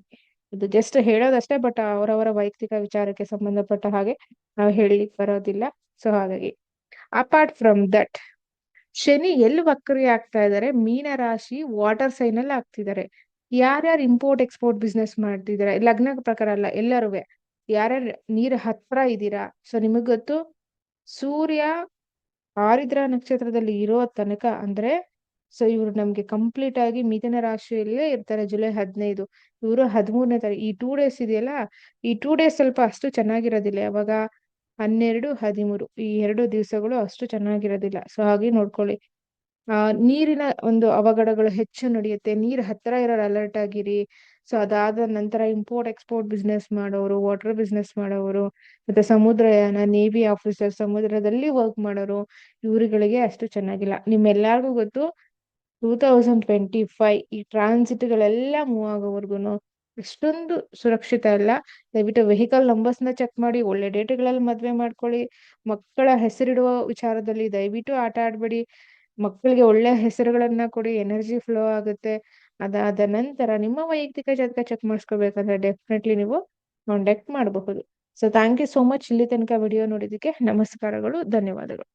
ಇದು ಜಸ್ಟ್ ಹೇಳೋದಷ್ಟೇ, ಬಟ್ ಅವರವರ ವೈಯಕ್ತಿಕ ವಿಚಾರಕ್ಕೆ ಸಂಬಂಧಪಟ್ಟ ಹಾಗೆ ನಾವು ಹೇಳಲಿಕ್ಕೆ ಬರೋದಿಲ್ಲ. ಸೊ ಹಾಗಾಗಿ ಅಪಾರ್ಟ್ ಫ್ರಮ್ ದಟ್, ಶನಿ ಎಲ್ಲಿ ವಕ್ರಿ ಆಗ್ತಾ ಇದಾರೆ, ಮೀನ ರಾಶಿ ವಾಟರ್ ಸೈನ್ ಅಲ್ಲಿ ಆಗ್ತಿದ್ದಾರೆ. ಯಾರ್ಯಾರು ಇಂಪೋರ್ಟ್ ಎಕ್ಸ್ಪೋರ್ಟ್ ಬಿಸ್ನೆಸ್ ಮಾಡ್ತಿದಾರೆ, ಲಗ್ನ ಪ್ರಕಾರ ಅಲ್ಲ, ಎಲ್ಲರೂ ಯಾರ್ಯಾರು ನೀರ್ ಹತ್ರ ಇದ್ದೀರಾ. ಸೊ ನಿಮಗ್ ಗೊತ್ತು, ಸೂರ್ಯ ಆರಿದ್ರ ನಕ್ಷತ್ರದಲ್ಲಿ ಇರೋ ತನಕ ಅಂದ್ರೆ, ಸೊ ಇವ್ರು ನಮ್ಗೆ ಕಂಪ್ಲೀಟ್ ಆಗಿ ಮಿಥುನ ರಾಶಿಯಲ್ಲೇ ಇರ್ತಾರೆ. ಜುಲೈ 15, ಇವರು 13ನೇ ತಾರೀಕು. ಈ 2 days ಇದೆಯಲ್ಲ, ಈ 2 days ಸ್ವಲ್ಪ ಅಷ್ಟು ಚೆನ್ನಾಗಿರೋದಿಲ್ಲ. ಯಾವಾಗ 12 13 ಈ 2 ದಿವಸಗಳು ಅಷ್ಟು ಚೆನ್ನಾಗಿರೋದಿಲ್ಲ. ಸೊ ಹಾಗೆ ನೋಡ್ಕೊಳ್ಳಿ. ನೀರಿನ ಒಂದು ಅವಘಡಗಳು ಹೆಚ್ಚು ನಡೆಯುತ್ತೆ. ನೀರ್ ಹತ್ರ ಇರೋರು ಅಲರ್ಟ್ ಆಗಿರಿ. ಸೊ ಅದಾದ ನಂತರ ಇಂಪೋರ್ಟ್ ಎಕ್ಸ್ಪೋರ್ಟ್ ಬಿಸ್ನೆಸ್ ಮಾಡೋರು, ವಾಟರ್ ಬಿಸ್ನೆಸ್ ಮಾಡೋರು, ಮತ್ತೆ ಸಮುದ್ರಯಾನ, ನೇವಿ ಆಫೀಸರ್, ಸಮುದ್ರದಲ್ಲಿ ವರ್ಕ್ ಮಾಡೋರು, ಇವ್ರುಗಳಿಗೆ ಅಷ್ಟು ಚೆನ್ನಾಗಿಲ್ಲ. ನಿಮ್ಮೆಲ್ಲರಿಗೂ ಗೊತ್ತು, 2025 ಈ ಟ್ರಾನ್ಸಿಟ್ಗಳೆಲ್ಲ ಮೂವ್ ಆಗೋವರ್ಗುನು ಅಷ್ಟೊಂದು ಸುರಕ್ಷಿತ ಅಲ್ಲ. ದಯವಿಟ್ಟು ವೆಹಿಕಲ್ ನಂಬರ್ಸ್ನ ಚೆಕ್ ಮಾಡಿ, ಒಳ್ಳೆ ಡೇಟ್ಗಳಲ್ಲಿ ಮದ್ವೆ ಮಾಡ್ಕೊಳ್ಳಿ. ಮಕ್ಕಳ ಹೆಸರಿಡುವ ವಿಚಾರದಲ್ಲಿ ದಯವಿಟ್ಟು ಆಟ ಆಡ್ಬೇಡಿ. ಮಕ್ಕಳಿಗೆ ಒಳ್ಳೆ ಹೆಸರುಗಳನ್ನ ಕೊಡಿ, ಎನರ್ಜಿ ಫ್ಲೋ ಆಗುತ್ತೆ. ಅದಾದ ನಂತರ ನಿಮ್ಮ ವೈಯಕ್ತಿಕ ಜಾತಕ ಚೆಕ್ ಮಾಡಿಸ್ಕೋಬೇಕಂದ್ರೆ ಡೆಫಿನೆಟ್ಲಿ ನೀವು ಕಾಂಟ್ಯಾಕ್ಟ್ ಮಾಡಬಹುದು. So thank you so much ಇಲ್ಲಿ ತನಕ ವಿಡಿಯೋ ನೋಡಿದ್ದಕ್ಕೆ. ನಮಸ್ಕಾರಗಳು, ಧನ್ಯವಾದಗಳು.